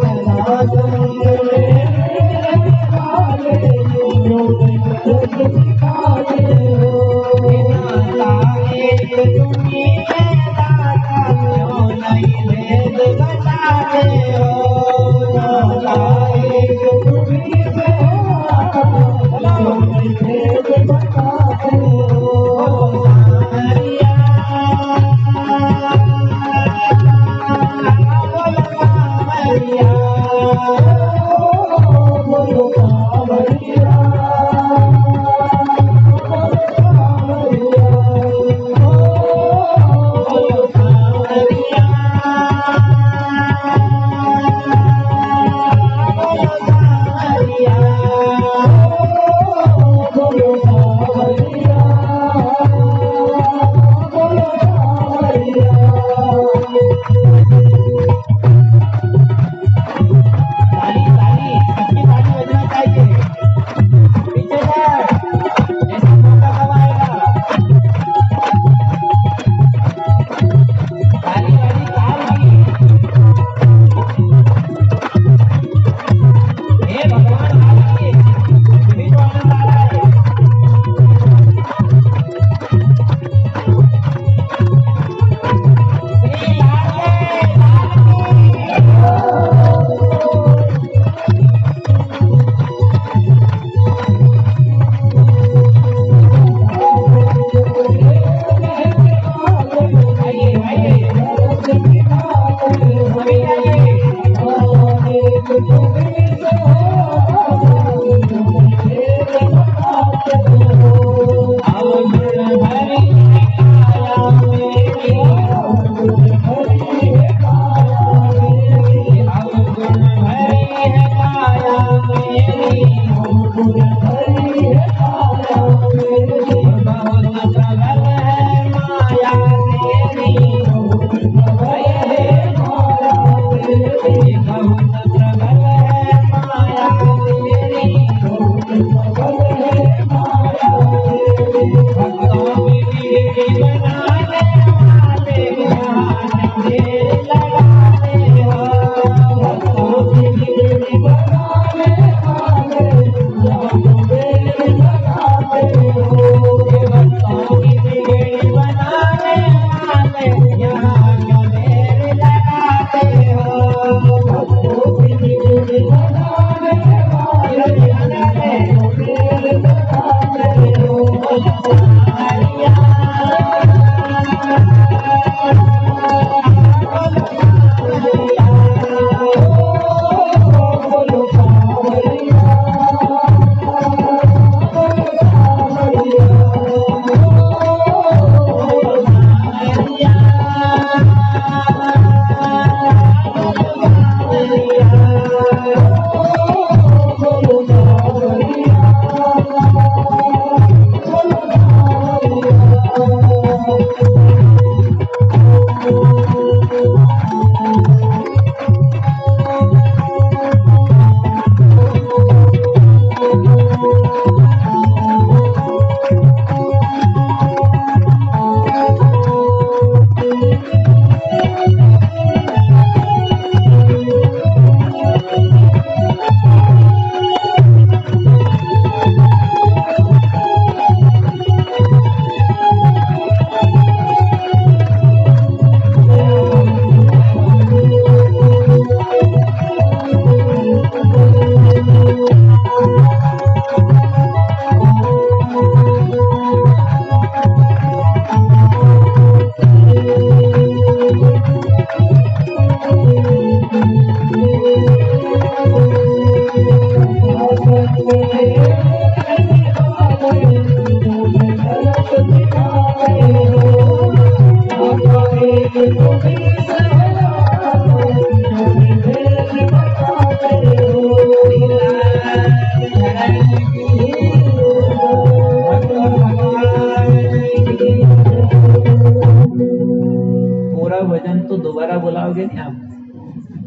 Speaker 2: पूरा भजन तो दोबारा बुलाओगे नहीं आप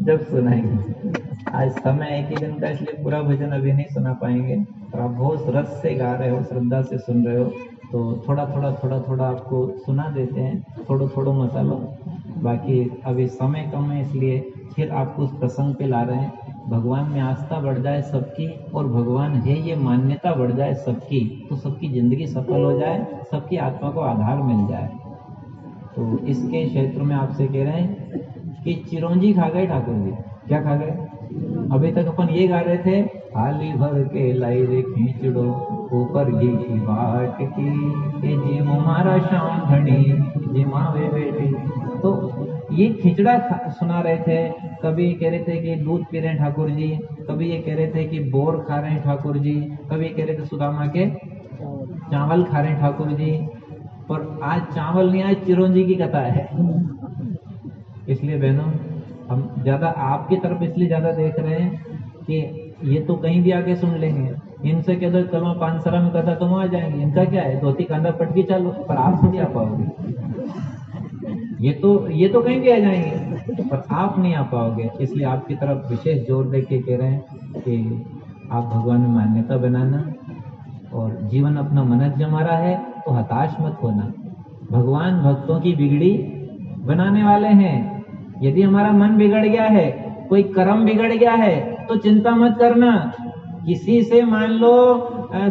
Speaker 2: जब सुनाएंगे। आज समय एक ही दिन का, इसलिए पूरा भजन अभी नहीं सुना पाएंगे। और आप बहुत रस से गा रहे हो, श्रद्धा से सुन रहे हो, तो थोड़ा थोड़ा आपको सुना देते हैं, थोड़ा मसाला। बाकी अभी समय कम है, इसलिए फिर आपको उस प्रसंग पे ला रहे हैं भगवान में आस्था बढ़ जाए सबकी, और भगवान है ये मान्यता बढ़ जाए सबकी, तो सबकी जिंदगी सफल हो जाए, सबकी आत्मा को आधार मिल जाए। तो इसके क्षेत्र में आपसे कह रहे हैं कि चिरौंजी खा गए ठाकुर जी। क्या खा गए? अभी तक अपन ये गा रहे थे, थाली भर के लाई रे खींचड़ो ऊपर घी की बाट की, ये जी हमारा शाम घड़ी जी मावे बेटी। तो ये खिचड़ा सुना रहे थे, कभी कह रहे थे कि दूध पी रहे हैं ठाकुर जी, कभी ये कह रहे थे कि बोर खा रहे हैं ठाकुर जी, कभी कह रहे थे सुदामा के चावल खा रहे हैं ठाकुर जी, पर आज चावल नहीं, आज चिरौंजी की कथा है। इसलिए बहनों, हम ज्यादा आपकी तरफ इसलिए ज्यादा देख रहे हैं कि ये तो कहीं भी आके सुन लेंगे, इनसे कह दो कलमा पानसरा में कथा तो वहां आ जाएंगे, इनका क्या है, धोती कांधा पटकी चालो, पर आप नहीं आ पाओगे। ये तो कहीं भी आ जाएंगे, पर आप नहीं आ पाओगे। इसलिए आपकी तरफ विशेष जोर दे के कह रहे हैं कि आप भगवान में मान्यता बनाना, और जीवन अपना मनक जमा रहा है तो हताश मत होना। भगवान भक्तों की बिगड़ी बनाने वाले हैं। यदि हमारा मन बिगड़ गया है, कोई कर्म बिगड़ गया है, तो चिंता मत करना। किसी से मान लो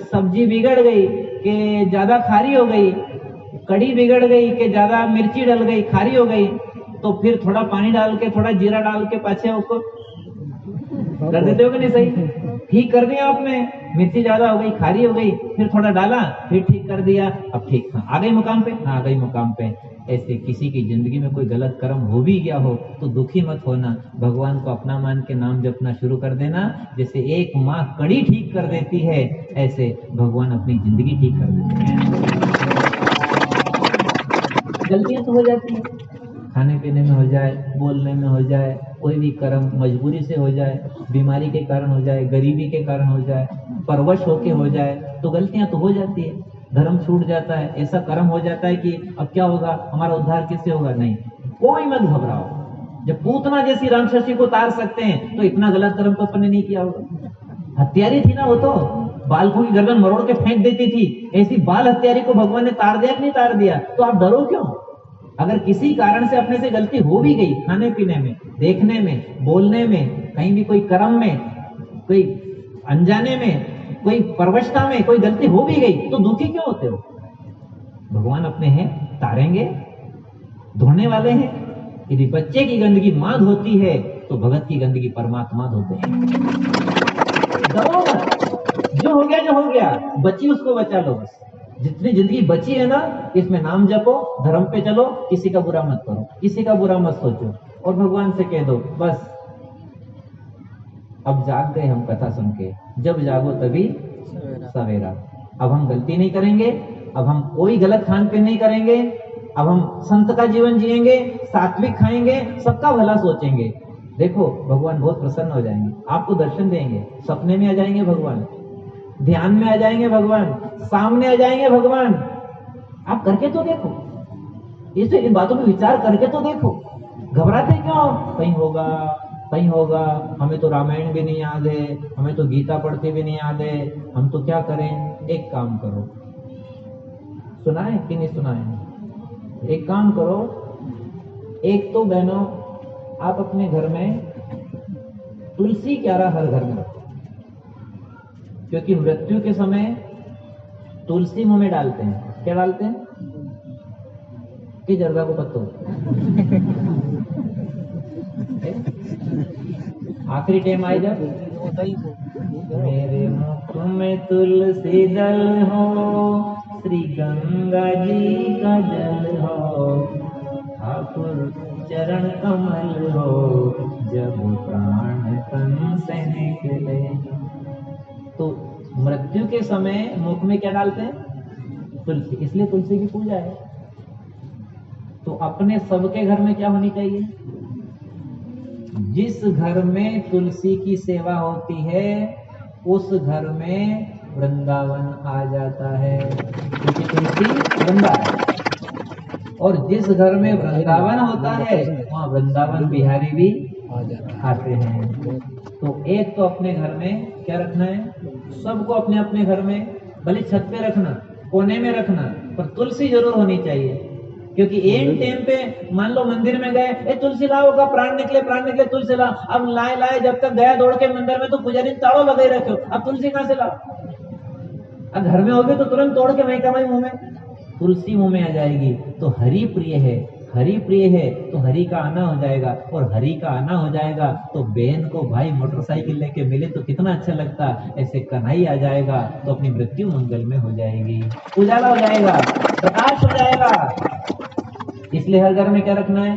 Speaker 2: सब्जी बिगड़ गई कि ज्यादा खारी हो गई, कड़ी बिगड़ गई कि ज्यादा मिर्ची डल गई, खारी हो गई, तो फिर थोड़ा पानी डाल के, थोड़ा जीरा डाल के पाछे उसको कर देते हो कि नहीं? सही ठीक कर दिया आपने, मिर्ची ज्यादा हो गई, खारी हो गई, फिर थोड़ा डाला, फिर ठीक कर दिया, अब ठीक, हाँ आ गई मुकाम पे, हाँ आ गई मुकाम पे। ऐसे किसी की जिंदगी में कोई गलत कर्म हो भी गया हो तो दुखी मत होना, भगवान को अपना मान के नाम जपना शुरू कर देना। जैसे एक माँ कड़ी ठीक कर देती है, ऐसे भगवान अपनी जिंदगी ठीक कर देते हैं। गलतियां तो हो जाती है, खाने पीने में हो जाए, बोलने में हो जाए, कोई भी कर्म मजबूरी से हो जाए, बीमारी के कारण हो जाए, गरीबी के कारण हो जाए, परवश होके हो जाए, तो गलतियां तो हो जाती है, धर्म छूट जाता है, ऐसा कर्म हो जाता है कि अब क्या होगा, हमारा उद्धार किससे होगा? नहीं, कोई मत घबराओ। जब पूतना जैसी रामशक्ति को तार सकते हैं तो इतना गलत कर्म तो अपन ने नहीं किया होगा। हत्यारी थी ना वो, तो बालकों की गर्दन मरोड़ के फेंक देती थी, ऐसी बाल हत्यारी को भगवान ने तार दिया कि नहीं तार दिया? तो आप डरो क्यों? अगर किसी कारण से अपने से गलती हो भी गई, खाने पीने में, देखने में, बोलने में, कहीं भी कोई कर्म में, कोई अनजाने में, कोई परवशता में कोई गलती हो भी गई, तो दुखी क्यों होते हो? भगवान अपने हैं, तारेंगे, धोने वाले हैं। यदि बच्चे की गंदगी मां धोती है तो भगत की गंदगी परमात्मा धोते हैं। डरो मत, जो हो गया, बची उसको बचा लो बस। जितनी जिंदगी बची है ना, इसमें नाम जपो, धर्म पे चलो, किसी का बुरा मत करो, किसी का बुरा मत सोचो, और भगवान से कह दो बस अब जाग गए हम कथा सुन के, जब जागो तभी सवेरा। अब हम गलती नहीं करेंगे, अब हम कोई गलत खान पीन नहीं करेंगे, अब हम संत का जीवन जिएंगे, सात्विक खाएंगे, सबका भला सोचेंगे। देखो भगवान बहुत प्रसन्न हो जाएंगे, आपको दर्शन देंगे, सपने में आ जाएंगे भगवान, ध्यान में आ जाएंगे भगवान, सामने आ जाएंगे भगवान। आप करके तो देखो, इन बातों पे विचार करके तो देखो। घबराते क्यों? कहीं होगा, हमें तो रामायण भी नहीं याद है, हमें तो गीता पढ़ते भी नहीं याद है, हम तो क्या करें? एक काम करो, सुनाए कि नहीं सुनाए? एक काम करो, एक तो बहनों आप अपने घर में तुलसी क्यारा हर घर में रखो, क्योंकि मृत्यु के समय तुलसी मुंह में डालते हैं। क्या डालते हैं? कि जर्दा को पत्तो आखिरी टाइम आए जब मेरे मुख में तुलसी दल हो, श्री गंगा जी का जल हो, ठाकुर चरण कमल हो, जब प्राण तन से निकले। तो मृत्यु के समय मुख में क्या डालते हैं? तुलसी। इसलिए तुलसी की पूजा है। तो अपने सबके घर में क्या होनी चाहिए? जिस घर में तुलसी की सेवा होती है उस घर में वृंदावन आ जाता है, क्योंकि तुलसी वृंदा है। और जिस घर में वृंदावन होता है वहां वृंदावन बिहारी भी आते हैं। तो एक तो अपने घर में क्या रखना है? सबको अपने अपने घर में, भले छत पे रखना, कोने में रखना, पर तुलसी जरूर होनी चाहिए। क्योंकि एन टाइम पे मान लो मंदिर में गए, ए तुलसी लाओ का प्राण निकले तुलसी लाओ, अब लाए जब तक गया दौड़ के मंदिर में तो पुजारी ताड़ो लगाई रखे हो, अब तुलसी कहां से लाओ? अब घर में होगी तो तुरंत तोड़ के वहीं का वहीं मुंह में, तुलसी मुंह में आ जाएगी। तो हरि प्रिय है, हरि प्रिय है तो हरि का आना हो जाएगा, और हरि का आना हो जाएगा तो बहन को भाई मोटरसाइकिल लेके मिले तो कितना अच्छा लगता, ऐसे कन्हई आ जाएगा तो अपनी मृत्यु मंगल में हो जाएगी, उजाला हो जाएगा, प्रकाश हो जाएगा। इसलिए हर घर में क्या रखना है?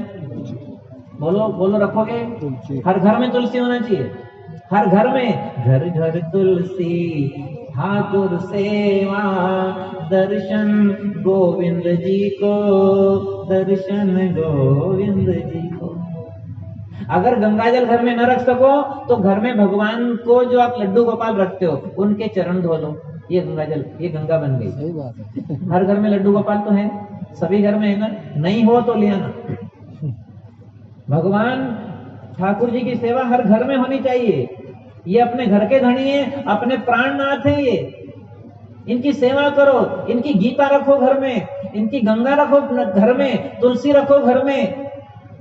Speaker 2: बोलो बोलो, रखोगे? हर घर में तुलसी होना चाहिए, हर घर में, घर घर तुलसी ठाकुर सेवा, दर्शन गोविंद जी को, दर्शन गोविंद जी को। अगर गंगाजल घर में न रख सको तो घर में भगवान को जो आप लड्डू गोपाल रखते हो उनके चरण धो लो, ये गंगाजल, ये गंगा बन गई।
Speaker 3: सही बात है।
Speaker 2: हर घर में लड्डू गोपाल तो है, सभी घर में है ना, नहीं हो तो ले आना। भगवान ठाकुर जी की सेवा हर घर में होनी चाहिए, ये अपने घर के धनी है, अपने प्राणनाथ है ये, इनकी सेवा करो, इनकी गीता रखो घर में, इनकी गंगा रखो घर में, तुलसी रखो घर में,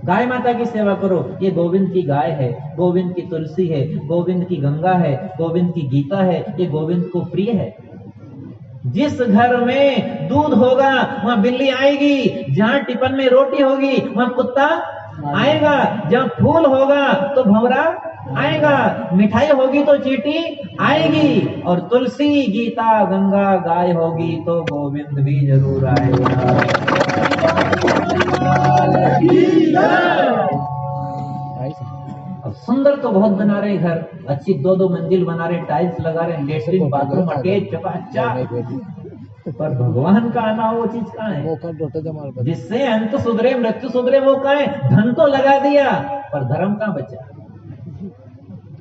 Speaker 2: गाय माता की सेवा करो। ये गोविंद की गाय है, गोविंद की तुलसी है, गोविंद की गंगा है, गोविंद की गीता है, ये गोविंद को प्रिय है। जिस घर में दूध होगा वहां बिल्ली आएगी, जहां टिफिन में रोटी होगी वहां कुत्ता आएगा, जहां फूल होगा तो भंवरा आएगा, मिठाई होगी तो चींटी आएगी, और तुलसी गीता गंगा गाय होगी तो गोविंद भी जरूर आएगा। अब सुंदर तो बहुत बना रहे घर, अच्छी 2-2 मंजिल बना रहे, टाइल्स लगा रहे, लेटरिन बाथरूम अटैच चकाचक, पर भगवान का आना वो चीज कहाँ है? जिससे अंत सुधरे मृत्यु सुधरे वो कहाँ है? धन तो लगा दिया पर धर्म कहाँ बचा?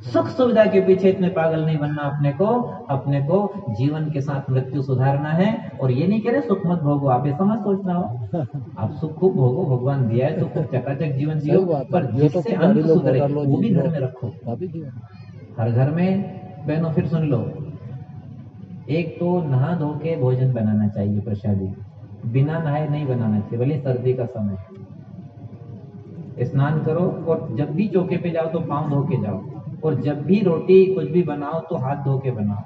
Speaker 2: सुख सुविधा के पीछे इतने पागल नहीं बनना अपने को जीवन के साथ मृत्यु सुधारना है। और ये नहीं कह रहे सुख मत भोगो, आप ऐसा मत सोचना हो, आप सुख खूब भोगो, भगवान दिया है तो खूब चकाचक जीवन जियो, पर जिससे अंत सुधरे वो भी घर में रखो। हर घर में बहनों फिर सुन लो, एक तो नहा धो के भोजन बनाना चाहिए, प्रसादी बिना नहाए नहीं बनाना चाहिए, भले सर्दी का समय, स्नान करो और जब भी चौके पे जाओ तो पांव धो के जाओ, और जब भी रोटी कुछ भी बनाओ तो हाथ धो के बनाओ।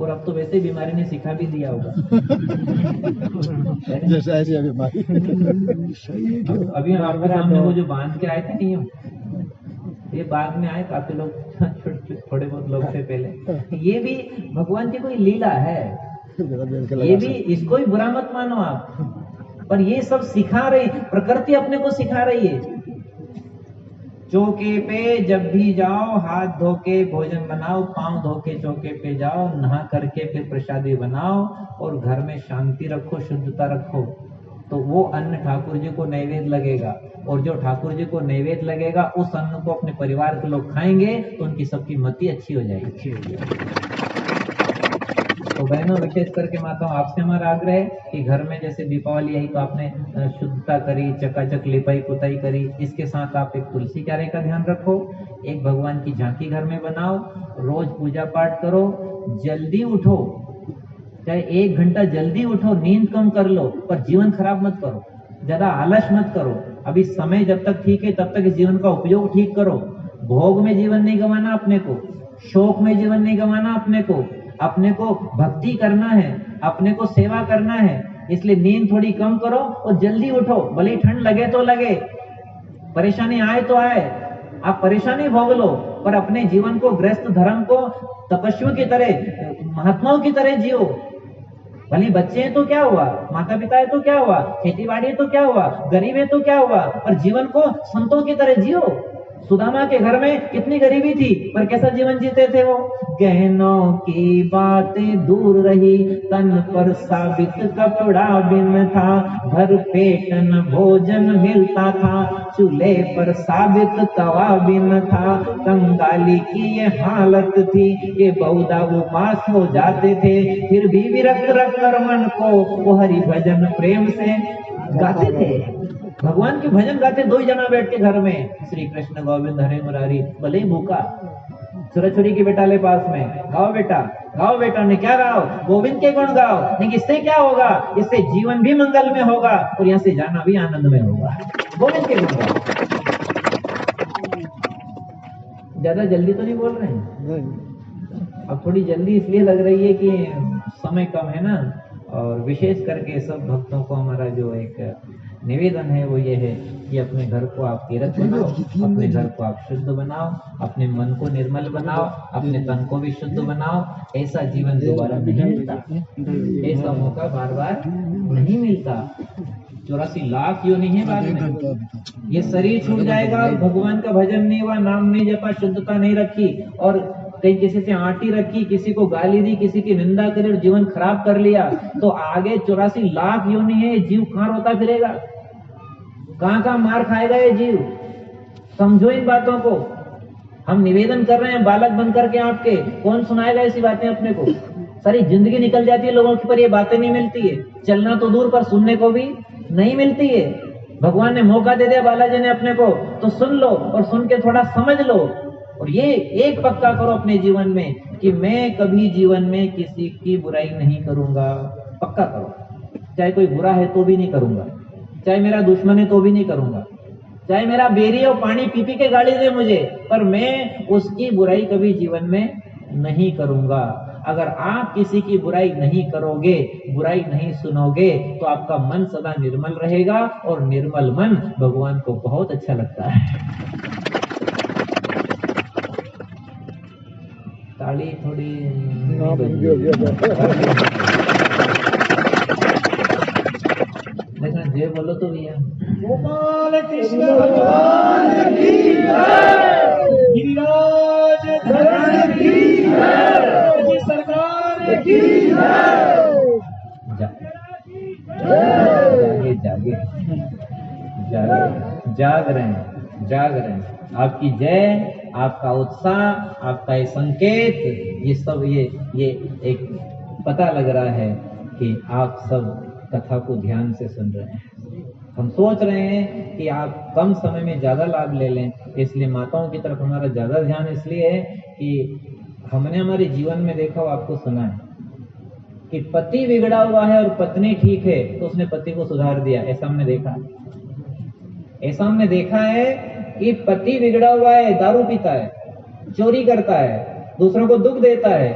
Speaker 2: और अब तो वैसे बीमारी ने सिखा भी दिया होगा
Speaker 3: जैसे ऐसी बीमारी।
Speaker 2: अभी आपके सामने वो जो बांध के आए थे नहीं, ये बाद में आए काफी लोग, थोड़े बहुत लोग थे पहले। ये भी भगवान की कोई लीला है, ये भी, इसको भी बुरा मत मानो आप, पर ये सब सिखा रही प्रकृति, अपने को सिखा रही है। चौके पे जब भी जाओ हाथ धो के भोजन बनाओ, पांव धो के चौके पे जाओ, नहा करके फिर प्रसादी बनाओ, और घर में शांति रखो, शुद्धता रखो, तो वो अन्न ठाकुर जी को नैवेद्य लगेगा, और जो ठाकुर जी को नैवेद्य लगेगा उस अन्न को अपने परिवार के लोग खाएंगे तो उनकी सबकी मति अच्छी हो जाएगी। तो बहनों, विशेष करके माताओं, आपसे हमारा आग्रह है कि घर में जैसे दीपावली आई तो आपने शुद्धता करी, चकाचक लिपाई पुताई करी, इसके साथ आप एक तुलसी क्यारे का ध्यान रखो, एक भगवान की झांकी घर में बनाओ, रोज पूजा पाठ करो, जल्दी उठो, चाहे 1 घंटा जल्दी उठो, नींद कम कर लो, पर जीवन खराब मत करो, ज्यादा आलस मत करो। अभी समय जब तक ठीक है तब तक इस जीवन का उपयोग ठीक करो। भोग में जीवन नहीं गंवाना अपने को, शोक में जीवन नहीं गंवाना अपने को भक्ति करना है, अपने को सेवा करना है। इसलिए नींद थोड़ी कम करो और जल्दी उठो, भले ठंड लगे तो लगे, परेशानी आए तो आए, आप परेशानी भोग लो, पर अपने जीवन को, गृहस्थ धर्म को तपस्वियों की तरह, महात्माओं की तरह जियो। भले बच्चे हैं तो क्या हुआ, माता पिता है तो क्या हुआ, खेती बाड़ी है तो क्या हुआ, गरीब है तो क्या हुआ, पर जीवन को संतों की तरह जियो। सुदामा के घर में कितनी गरीबी थी पर कैसा जीवन जीते थे वो। गहनों की बातें दूर रही, तन पर साबित कपड़ा बिन था, भर पेट न भोजन मिलता था, चूल्हे पर साबित तवा बिन था। कंगाली की ये हालत थी, ये बहुधा उपास हो जाते थे, फिर भी विरक्त रख कर मन को वो हरि भजन प्रेम से गाते थे। भगवान के भजन गाते 2 जना बैठ के घर में, श्री कृष्ण गोविंद हरे मुरारी, भले ही भूखा, छुरा छुरी की बेटा ले पास में, गाओ बेटा ने क्या गाओ, गोविंद के गुण गाओ। लेकिन इससे क्या होगा, इससे जीवन भी मंगल में होगा और यहाँ से जाना भी आनंद में होगा। गोविंद के गुण गाओ। ज्यादा जल्दी तो नहीं बोल रहे हैं? अब थोड़ी जल्दी इसलिए लग रही है कि समय कम है ना, और विशेष करके सब भक्तों को हमारा जो एक निवेदन है वो ये है कि अपने घर को आप तीर्थ बनाओ, अपने घर को आप शुद्ध बनाओ, अपने मन को निर्मल बनाओ, अपने तन को भी शुद्ध बनाओ। ऐसा जीवन दोबारा नहीं मिलता, ऐसा मौका बार बार नहीं मिलता। 84 लाख योनि है बाद में, ये शरीर छूट जाएगा और भगवान का भजन नहीं हुआ, नाम नहीं जपा, शुद्धता नहीं रखी और कहीं किसी से आंटी रखी, किसी को गाली दी, किसी की निंदा करी और जीवन खराब कर लिया, तो आगे 84 लाख योनि है, जीव कहाँ रोता फिरेगा, कहाँ मार खाएगा ये जीव। समझो इन बातों को। हम निवेदन कर रहे हैं बालक बन करके आपके, कौन सुनाएगा ऐसी बातें अपने को? सारी जिंदगी निकल जाती है लोगों की, पर ये बातें नहीं मिलती है। चलना तो दूर पर सुनने को भी नहीं मिलती है। भगवान ने मौका दे दिया बालाजी ने अपने को, तो सुन लो और सुन के थोड़ा समझ लो। और ये एक पक्का करो अपने जीवन में कि मैं कभी जीवन में किसी की बुराई नहीं करूंगा। पक्का करो, चाहे कोई बुरा है तो भी नहीं करूंगा, चाहे मेरा दुश्मन है तो भी नहीं करूंगा, चाहे मेरा बेरी और पानी पी पी के गाली दे मुझे, पर मैं उसकी बुराई कभी जीवन में नहीं करूंगा। अगर आप किसी की बुराई नहीं करोगे, बुराई नहीं सुनोगे, तो आपका मन सदा निर्मल रहेगा और निर्मल मन भगवान को बहुत अच्छा लगता है। ताली थोड़ी देखना, जय बोलो तो भैया।
Speaker 3: गोपाल कृष्ण भगवान की जय, गिरिराज धरण की जय, जी सरकार की जय।
Speaker 2: जागे जागे जागे, जाग रहे हैं। आपकी जय, आपका उत्साह, आपका ये संकेत, ये सब ये एक पता लग रहा है कि आप सब कथा को ध्यान से सुन रहे हैं। हम सोच रहे हैं कि आप कम समय में ज्यादा लाभ ले लें, इसलिए माताओं की तरफ हमारा ज्यादा ध्यान इसलिए है कि हमने हमारे जीवन में देखा, आपको सुना है कि पति बिगड़ा हुआ है और पत्नी ठीक है, तो उसने पति को सुधार दिया। ऐसा हमने देखा है कि पति बिगड़ा हुआ है, दारू पीता है, चोरी करता है, दूसरों को दुख देता है,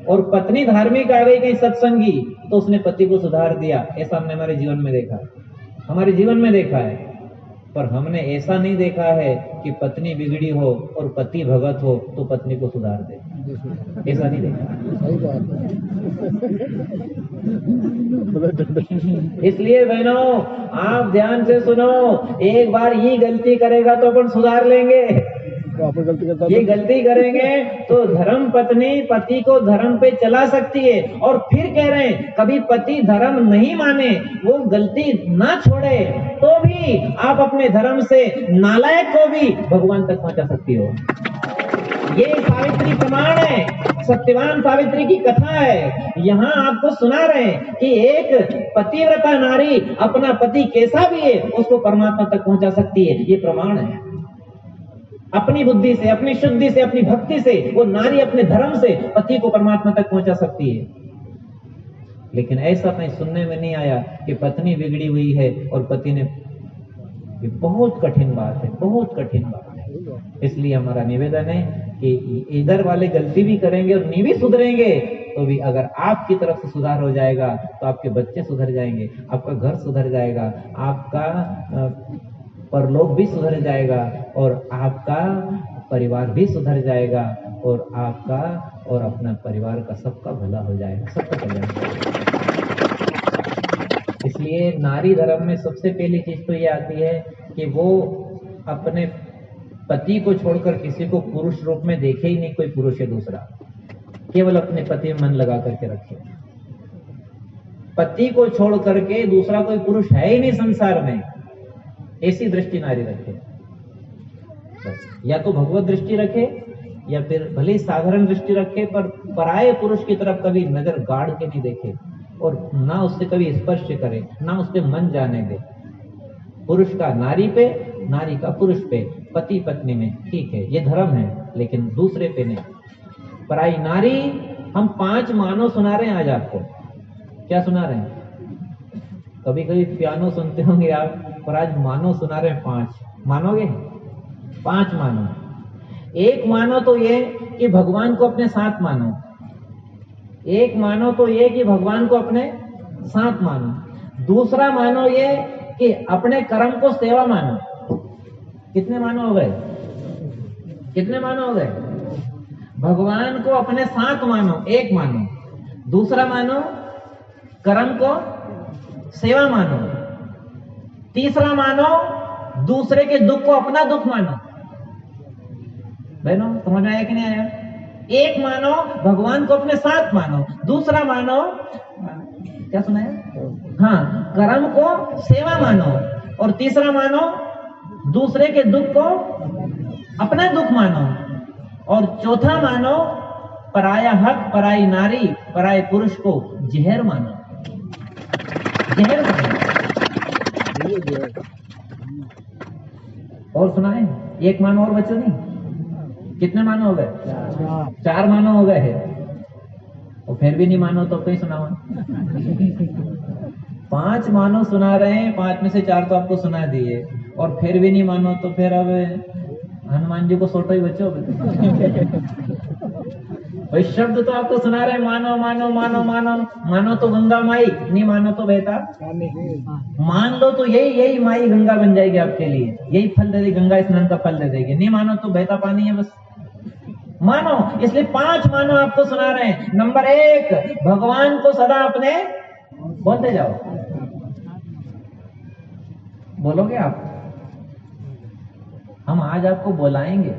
Speaker 2: और पत्नी धार्मिक आ गई कहीं सत्संगी, तो उसने पति को सुधार दिया। ऐसा हमने हमारे जीवन में देखा है। पर हमने ऐसा नहीं देखा है कि पत्नी बिगड़ी हो और पति भगत हो तो पत्नी को सुधार दे। ऐसा नहीं देखा। इसलिए बहनों, आप ध्यान से सुनो, एक बार ये गलती करेगा तो अपन सुधार लेंगे। ये गलती करेंगे तो धर्म पत्नी पति को धर्म पे चला सकती है। और फिर कह रहे हैं, कभी पति धर्म नहीं माने, वो गलती ना छोड़े, तो भी आप अपने धर्म से नालायक को भी भगवान तक पहुंचा सकती हो। ये सावित्री प्रमाण है, सत्यवान सावित्री की कथा है। यहाँ आपको सुना रहे हैं कि एक पतिव्रता नारी अपना पति कैसा भी है उसको परमात्मा तक पहुंचा सकती है। ये प्रमाण है। अपनी बुद्धि से, अपनी शुद्धि से, अपनी भक्ति से वो नारी अपने धर्म से पति को परमात्मा तक पहुंचा सकती है। लेकिन ऐसा कहीं सुनने में नहीं आया कि पत्नी बिगड़ी हुई है और पति ने, ये बहुत कठिन बात है, बहुत कठिन बात है। इसलिए हमारा निवेदन है कि इधर वाले गलती भी करेंगे और नहीं भी सुधरेंगे, तो भी अगर आपकी तरफ से सुधार हो जाएगा तो आपके बच्चे सुधर जाएंगे, आपका घर सुधर जाएगा, आपका परलोक भी सुधर जाएगा और आपका परिवार भी सुधर जाएगा और आपका और अपना परिवार का सबका भला हो जाएगा, सबका कल्याण होगा। इसलिए नारी धर्म में सबसे पहली चीज तो ये आती है कि वो अपने पति को छोड़कर किसी को पुरुष रूप में देखे ही नहीं, कोई पुरुष है दूसरा, केवल अपने पति में मन लगा करके रखे। पति को छोड़ करके दूसरा कोई पुरुष है ही नहीं संसार में, ऐसी दृष्टि नारी रखे। या तो भगवत दृष्टि रखे या फिर भले ही साधारण दृष्टि रखे, पर पराये पुरुष की तरफ कभी नजर गाड़ के नहीं देखे और ना उससे कभी स्पर्श करे, ना उस पे मन जाने दे। पुरुष का नारी पे, नारी का पुरुष पे, पति पत्नी में ठीक है, ये धर्म है, लेकिन दूसरे पे नहीं। पराई नारी। हम 5 मानो सुना रहे हैं आज आपको। क्या सुना रहे हैं? कभी कभी पियानो सुनते होंगे आप, पर आज मानो सुना रहे हैं 5। मानोगे? 5 मानो। एक मानो तो ये कि भगवान को अपने साथ मानो। एक मानो तो ये कि भगवान को अपने साथ मानो। दूसरा मानो ये कि अपने कर्म को सेवा मानो। कितने मानो हो गए? कितने मानो हो गए? भगवान को अपने साथ मानो, एक मानो। दूसरा मानो कर्म को सेवा मानो। तीसरा मानो दूसरे के दुख को अपना दुख मानो। बहनों समझ आया कि नहीं आया? एक मानो भगवान को अपने साथ मानो, दूसरा मानो क्या सुनाया? हाँ, कर्म को सेवा मानो, और तीसरा मानो दूसरे के दुख को अपना दुख मानो, और चौथा मानो पराया हक, पराई नारी, पराये पुरुष को जहर मानो। जहर मानो। और सुनाए? एक मानो और बच्चों नहीं? कितने मानो हो गए? 4 मानो हो गए हैं। और फिर भी नहीं मानो तो कहीं सुनाओ। 5 मानो सुना रहे हैं, 5 में से 4 तो आपको सुना दिए, और फिर भी नहीं मानो तो फिर अब हनुमान जी को सोटो ही बच्चों। भाई शब्द तो आपको सुना रहे हैं, मानो मानो मानो मानो। मानो तो गंगा माई, नहीं मानो तो बहता। मान लो तो यही माई गंगा बन जाएगी आपके लिए, यही फल दे देगी, गंगा स्नान का फल दे देगी। नहीं मानो तो बहता पानी है बस। मानो, इसलिए 5 मानो आपको सुना रहे हैं। नंबर 1, भगवान को सदा अपने, बोलते जाओ, बोलोगे आप? हम आज आपको बुलाएंगे,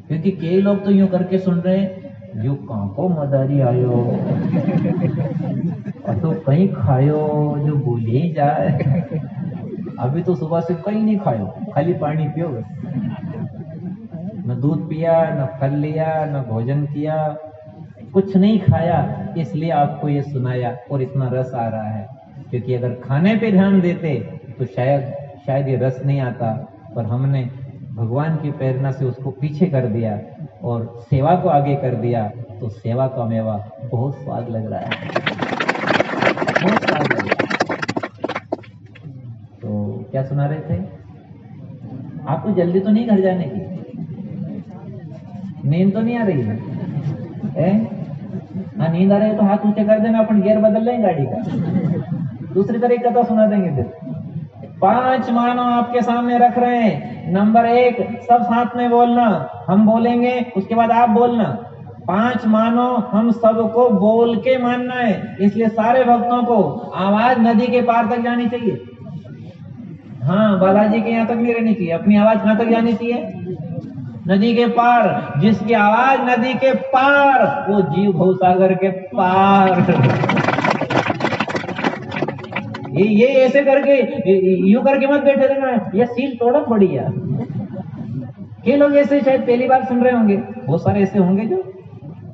Speaker 2: क्योंकि कई लोग तो यूं करके सुन रहे हैं, जो कांको मदारी आयो और तो कहीं खायो जो बोले ही जाए। अभी तो सुबह से कहीं नहीं खायो, खाली पानी पियो, न दूध पिया, न फल लिया, न भोजन किया, कुछ नहीं खाया, इसलिए आपको ये सुनाया और इतना रस आ रहा है। क्योंकि अगर खाने पे ध्यान देते तो शायद ये रस नहीं आता, पर हमने भगवान की प्रेरणा से उसको पीछे कर दिया और सेवा को आगे कर दिया, तो सेवा का मेवा बहुत स्वाद लग रहा है, बहुत स्वाद लग रहा है। तो क्या सुना रहे थे? आपको जल्दी तो नहीं घर जाने की? नींद तो नहीं आ रही है? हाँ, नींद आ रही है तो हाथ ऊंचे कर देना, अपन गियर बदल लेंगे गाड़ी का, दूसरी तरह कथा सुना देंगे फिर। 5 मानो आपके सामने रख रहे हैं। नंबर 1, सब साथ में बोलना, हम बोलेंगे उसके बाद आप बोलना। 5 मानो हम सबको बोल के मानना है, इसलिए सारे भक्तों को आवाज नदी के पार तक जानी चाहिए। हाँ, बालाजी के यहाँ तक नहीं रहनी चाहिए, अपनी आवाज कहाँ तक जानी चाहिए? नदी के पार। जिसकी आवाज नदी के पार, वो जीव भवसागर के पार। ये ऐसे करके, यूं करके मत बैठे रहना, ये सील तोड़ो बढ़िया। के लोग ऐसे शायद पहली बार सुन रहे होंगे, बहुत सारे ऐसे होंगे जो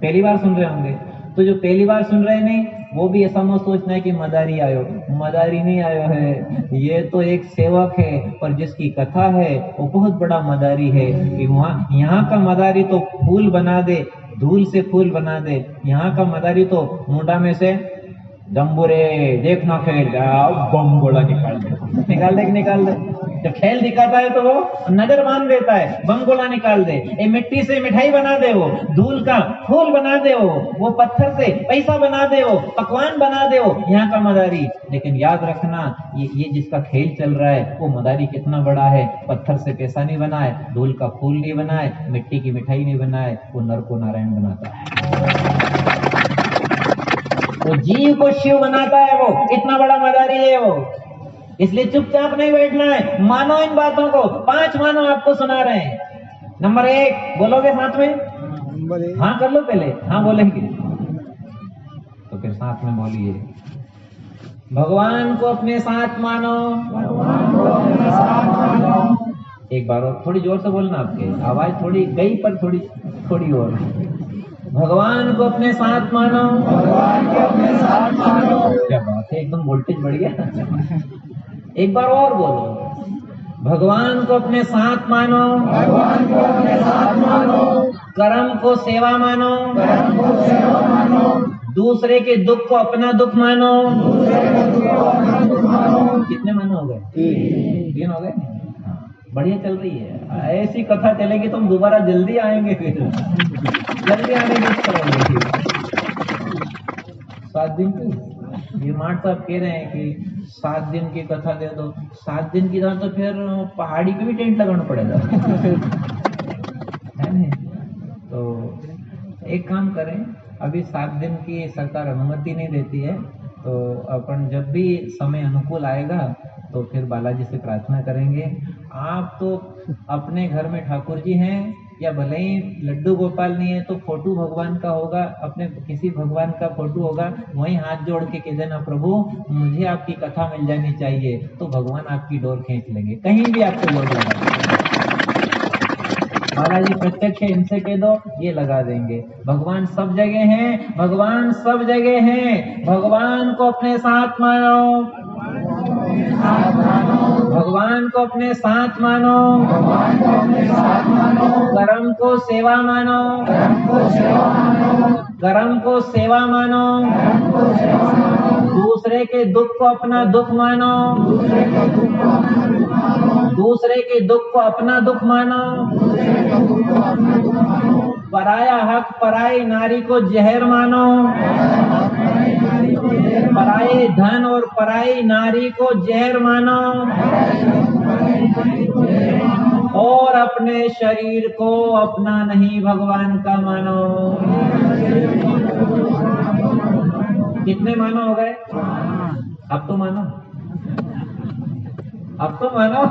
Speaker 2: पहली बार सुन रहे होंगे। तो जो पहली बार सुन रहे नहीं, वो भी ऐसा मत सोचना है कि मदारी आयो। मदारी नहीं आयो है, ये तो एक सेवक है, पर जिसकी कथा है वो बहुत बड़ा मदारी है। कि वहाँ यहाँ का मदारी तो फूल बना दे, धूल से फूल बना दे। यहाँ का मदारी तो मुंडा में से दम्बुरे देखना खेल, बम गोला निकाल दे कि निकाल दे। जब खेल दिखाता है तो वो नजर बांध देता है, बम गोला निकाल दे। ए मिट्टी से मिठाई बना दे, वो धूल का फूल बना दे, वो पत्थर से पैसा बना दे, वो पकवान बना दे, वो यहाँ का मदारी। लेकिन याद रखना, ये जिसका खेल चल रहा है वो मदारी कितना बड़ा है। पत्थर से पैसा नहीं बनाए, धूल का फूल नहीं बनाए, मिट्टी की मिठाई नहीं बनाए, वो नर को नारायण बनाता है, वो जीव को शिव बनाता है, वो इतना बड़ा मदारी है वो। इसलिए चुपचाप नहीं बैठना है, मानो इन बातों को। 5 मानो आपको सुना रहे हैं। नंबर 1 बोलोगे साथ में? हाँ कर लो पहले, हाँ बोलेंगे तो फिर साथ में बोलिए। भगवान को अपने साथ मानो। एक बार और थोड़ी जोर से बोलना, आपके आवाज थोड़ी गई पर थोड़ी और। भगवान को अपने साथ मानो। भगवान को अपने साथ मानो। क्या बात है, एकदम वोल्टेज बढ़ गया। एक बार और बोलो, भगवान को अपने साथ मानो। भगवान को अपने साथ मानो। कर्म को सेवा मानो, दूसरे के दुख को अपना दुख मानो। कितने मानो हो गए? 3 हो गए। बढ़िया चल रही है। ऐसी कथा चलेगी तुम दोबारा जल्दी आएंगे, फिर जल्दी आने की करोगे। 7 दिन की ये मार्ट साहब कह रहे हैं कि 7 दिन की कथा दे दो। 7 दिन की तो फिर पहाड़ी पे भी टेंट लगाना पड़ेगा है नहीं? तो एक काम करें, अभी 7 दिन की सरकार अनुमति नहीं देती है, तो अपन जब भी समय अनुकूल आएगा तो फिर बालाजी से प्रार्थना करेंगे। आप तो अपने घर में ठाकुर जी हैं, या भले ही लड्डू गोपाल नहीं है तो फोटो भगवान का होगा, अपने किसी भगवान का फोटो होगा, वहीं हाथ जोड़ के कह देना, प्रभु मुझे आपकी कथा मिल जानी चाहिए, तो भगवान आपकी डोर खींच लेंगे, कहीं भी आपको डोर लगा। बालाजी प्रत्यक्ष है, इनसे कह दो, ये लगा देंगे। भगवान सब जगह हैं, भगवान सब जगह हैं। भगवान को अपने साथ मानो, भगवान को अपने साथ मानो, कर्म को सेवा मानो, कर्म को सेवा मानो, दूसरे के दुख को अपना दुख मानो, दूसरे के दुख को अपना दुख मानो। पराया हक पराई नारी को जहर मानो, पराये धन और पराई नारी को जहर मानो, और अपने शरीर को अपना नहीं भगवान का मानो। कितने मानो हो गए? अब तो मानो, अब तो मानो।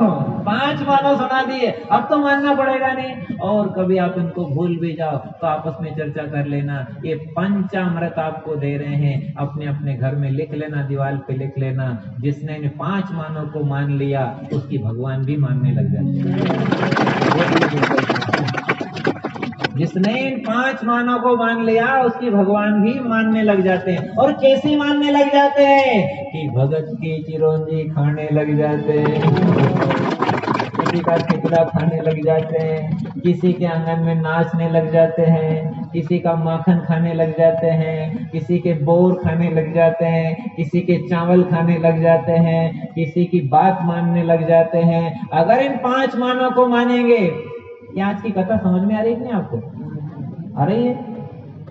Speaker 2: 5 मानो सुना दिए, अब तो मानना पड़ेगा नहीं। और कभी आप इनको भूल भी जाओ तो आपस में चर्चा कर लेना। ये पंचामृत आपको दे रहे हैं, अपने अपने घर में लिख लेना, दीवार पे लिख लेना। जिसने इन 5 मानों को मान लिया उसकी भगवान भी मानने लग जाते हैं। जिसने इन 5 मानों को मान लिया उसकी भगवान भी मानने लग जाते हैं। और कैसे मानने लग जाते हैं कि भगत की चिरौंजी खाने लग जाते हैं, किसी का चितला खाने लग जाते हैं, किसी के आंगन में नाचने लग जाते हैं, किसी का माखन खाने लग जाते हैं, किसी के बोर खाने लग जाते हैं, किसी के चावल खाने लग जाते हैं, किसी की बात मानने लग जाते हैं। अगर इन 5 मानों को मानेंगे, ये आज की कथा समझ में आ रही है कि नहीं आपको? आ रही है?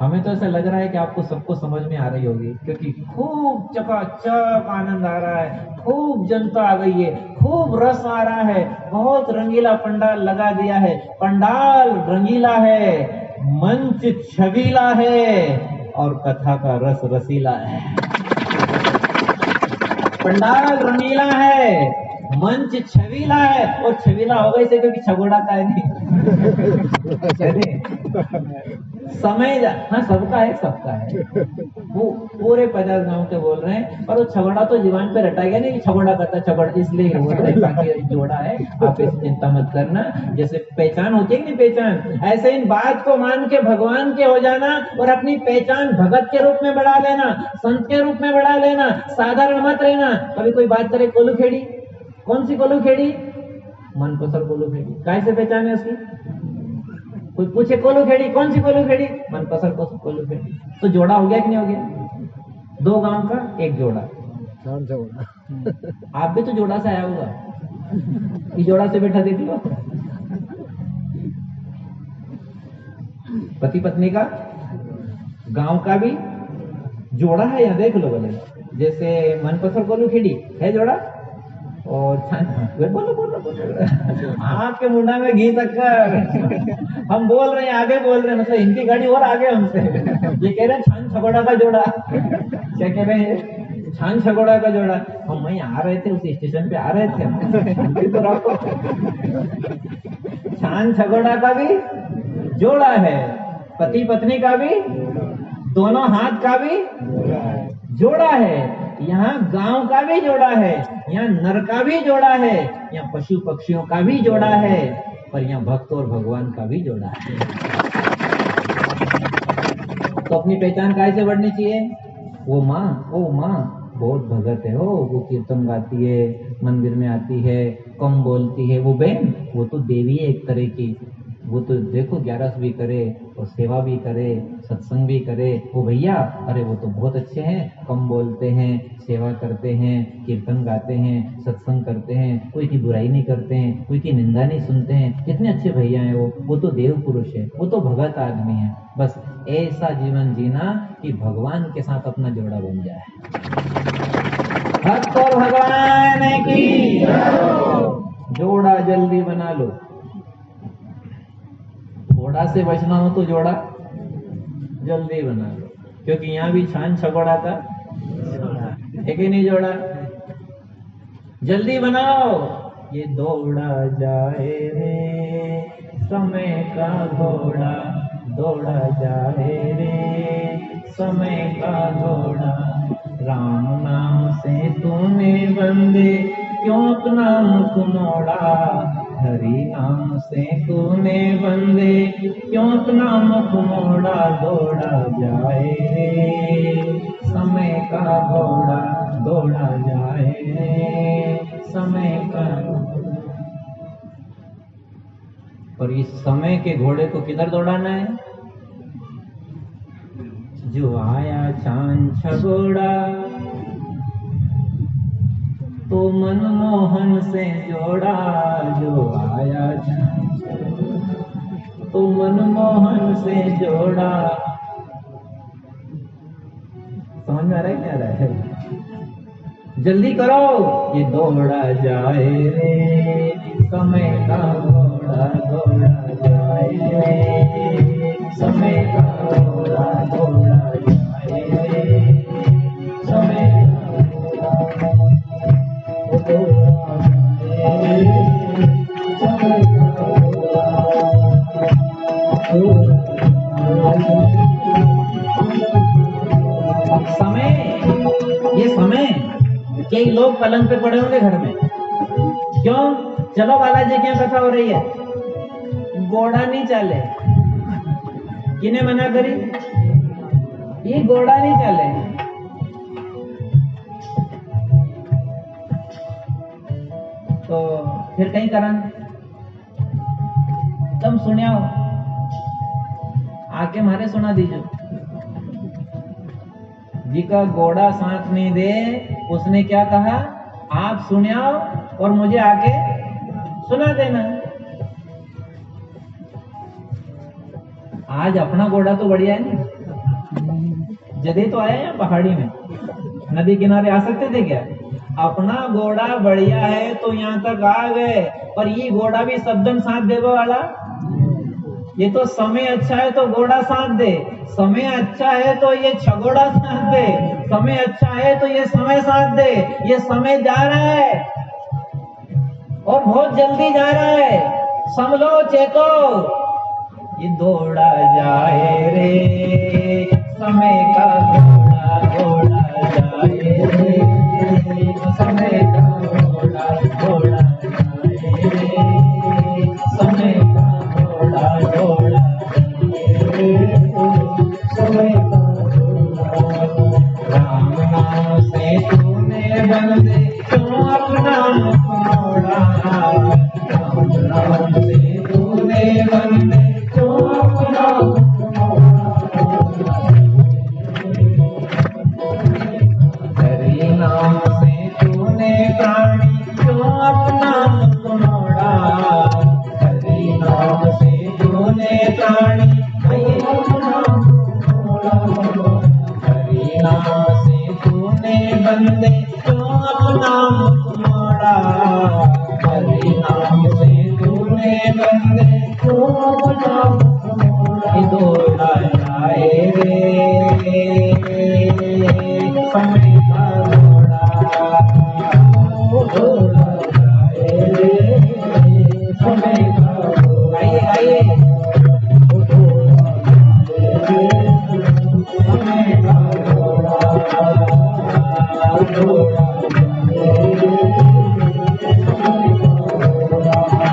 Speaker 2: हमें तो ऐसा लग रहा है कि आपको सबको समझ में आ रही होगी, क्योंकि खूब चकाचक आनंद आ रहा है, खूब जनता आ गई है, खूब रस आ रहा है, बहुत रंगीला पंडाल लगा दिया है। पंडाल रंगीला है, मंच छबीला है, और कथा का रस रसीला है। पंडाल रंगीला है, मंच छबीला है, और छबीला होगा इसे क्योंकि छगोड़ा का है नहीं समय हाँ सबका है, सबका है। वो पूरे 50 गांव के बोल रहे हैं, पर वो छगोड़ा तो जीवन पे रटा गया नहीं, छगोड़ा करता छगड़, इसलिए वो बाकी जोड़ा है। आप इस चिंता मत करना। जैसे पहचान होती है कि नहीं पहचान, ऐसे इन बात को मान के भगवान के हो जाना और अपनी पहचान भगत के रूप में बढ़ा लेना, संत के रूप में बढ़ा लेना, साधारण मत रहना। कभी कोई बात करे कोलू खेड़ी, कौन सी कोलू खेड़ी? मनपसर कोलू खेड़ी। कैसे पहचान है उसकी? कोई पूछे कोलू खेड़ी, कौन सी कोलू खेड़ी? मनपसर कोलू खेड़ी। तो जोड़ा हो गया कि नहीं हो गया? 2 गांव का 1 जोड़ा। आप भी तो जोड़ा से आया होगा, इस जोड़ा से बैठा देख लो। पति पत्नी का, गांव का भी जोड़ा है, यहाँ देख लो बोले। जैसे मनपसर कोलू खेड़ी है जोड़ा, और बोलो बोलो बोलो आपके मुंडा में घी टक्कर। हम बोल रहे हैं, आगे बोल रहे हैं, मतलब इनकी गाड़ी और आगे हमसे। ये कह रहे हैं छान छगोड़ा का जोड़ा। क्या कह रहे हैं? छान छगोड़ा का जोड़ा। हम वहीं आ रहे थे, उसी स्टेशन पे आ रहे थे। तो रखो, छान छगोड़ा का भी जोड़ा है, पति पत्नी का भी, दोनों हाथ का भी जोड़ा है। यहाँ गांव का भी जोड़ा है, यहाँ नर का भी जोड़ा है, यहाँ पशु पक्षियों का भी जोड़ा है, पर यहाँ भक्त और भगवान का भी जोड़ा है। तो अपनी पहचान कैसे बढ़नी चाहिए? वो माँ बहुत भगत है, वो कीर्तन गाती है, मंदिर में आती है, कम बोलती है। वो बहन, वो तो देवी है एक तरह की, वो तो देखो 11 भी करे और सेवा भी करे, सत्संग भी करे। वो भैया अरे वो तो बहुत अच्छे हैं, कम बोलते हैं, सेवा करते हैं, कीर्तन गाते हैं, सत्संग करते हैं, कोई की बुराई नहीं करते हैं, कोई की निंदा नहीं सुनते हैं, कितने अच्छे भैया हैं वो तो देव पुरुष है, वो तो भगत आदमी है। बस ऐसा जीवन जीना कि भगवान के साथ अपना जोड़ा बन जाए। भक्त और भगवान की जोड़ा जल्दी बना लो। घोड़ा से बचना हो तो जोड़ा जल्दी बना लो, क्योंकि यहाँ भी छान छगोड़ा का एक ही नहीं जोड़ा। जल्दी बनाओ, ये दौड़ा जाए रे समय का घोड़ा, दौड़ा जाए रे समय का घोड़ा। राम नाम से तूने बंदे क्यों अपना मुख मोड़ा, हरि नाम से तूने बंदे क्यों अपना मुख मोड़ा। दौड़ा जाए रे समय का घोड़ा, दौड़ा जाए रे समय का। और इस समय के घोड़े को किधर दौड़ाना है? जो आया चांद छगोड़ा तो मनमोहन से जोड़ा, जो आया तो मनमोहन से जोड़ा। समझ में आ रहा है क्या रहा है? जल्दी करो, ये दौड़ा जाए रे समय का घोड़ा, दौड़ा जाए रे समय का घोड़ा, दौड़ा जाए रे समय ये समय कई लोग पलंग पे पड़े होंगे घर में। क्यों? चलो बालाजी की कथा हो रही है, घोड़ा नहीं चले। किने मना करी? ये घोड़ा नहीं चले। तो फिर कहीं करन तुम सुनियो, आके मारे सुना दीजिए। जिका घोड़ा साथ नहीं दे उसने क्या कहा? आप सुनियो और मुझे आके सुना देना। आज अपना घोड़ा तो बढ़िया है ना। जदे तो आए हैं पहाड़ी में, नदी किनारे आ सकते थे क्या? अपना घोड़ा बढ़िया है तो यहाँ तक आ गए। पर ये घोड़ा भी सबदम साथ देने वाला। ये तो समय अच्छा है तो घोड़ा साथ दे, समय अच्छा है तो ये छगोड़ा साथ दे, समय अच्छा है तो ये समय साथ दे। ये समय जा रहा है और बहुत जल्दी जा रहा है, संभलो चेतो। ये दौड़ा जाए रे समय का घोड़ा, दौड़ा जाए रे समय का घोड़ा, दौड़ा जाए रे समय का घोड़ा, दौड़ा जाए समय का घोड़ा। राम नाम से तूने बंदे क्यों अपना मुख मोड़ा, राम नाम से तूने बंदे क्यों अपना मुख मोड़ा। हरि नाम से तूने प्राणी क्यों अपना मुख मोड़ा, हरि नाम से तूने प्राणी क्यों अपना मुख मोड़ा। हरि नाम से तूने बंदे क्यों अपना मुख मोड़ा, हरि नाम से तूने बंदे क्यों अपना मुख मोड़ा। दौड़ा जाए रे समय का घोड़ा, दौड़ा जाए रे समय का घोड़ा। आइए आइए, समय का घोड़ा, दौड़ा जाए।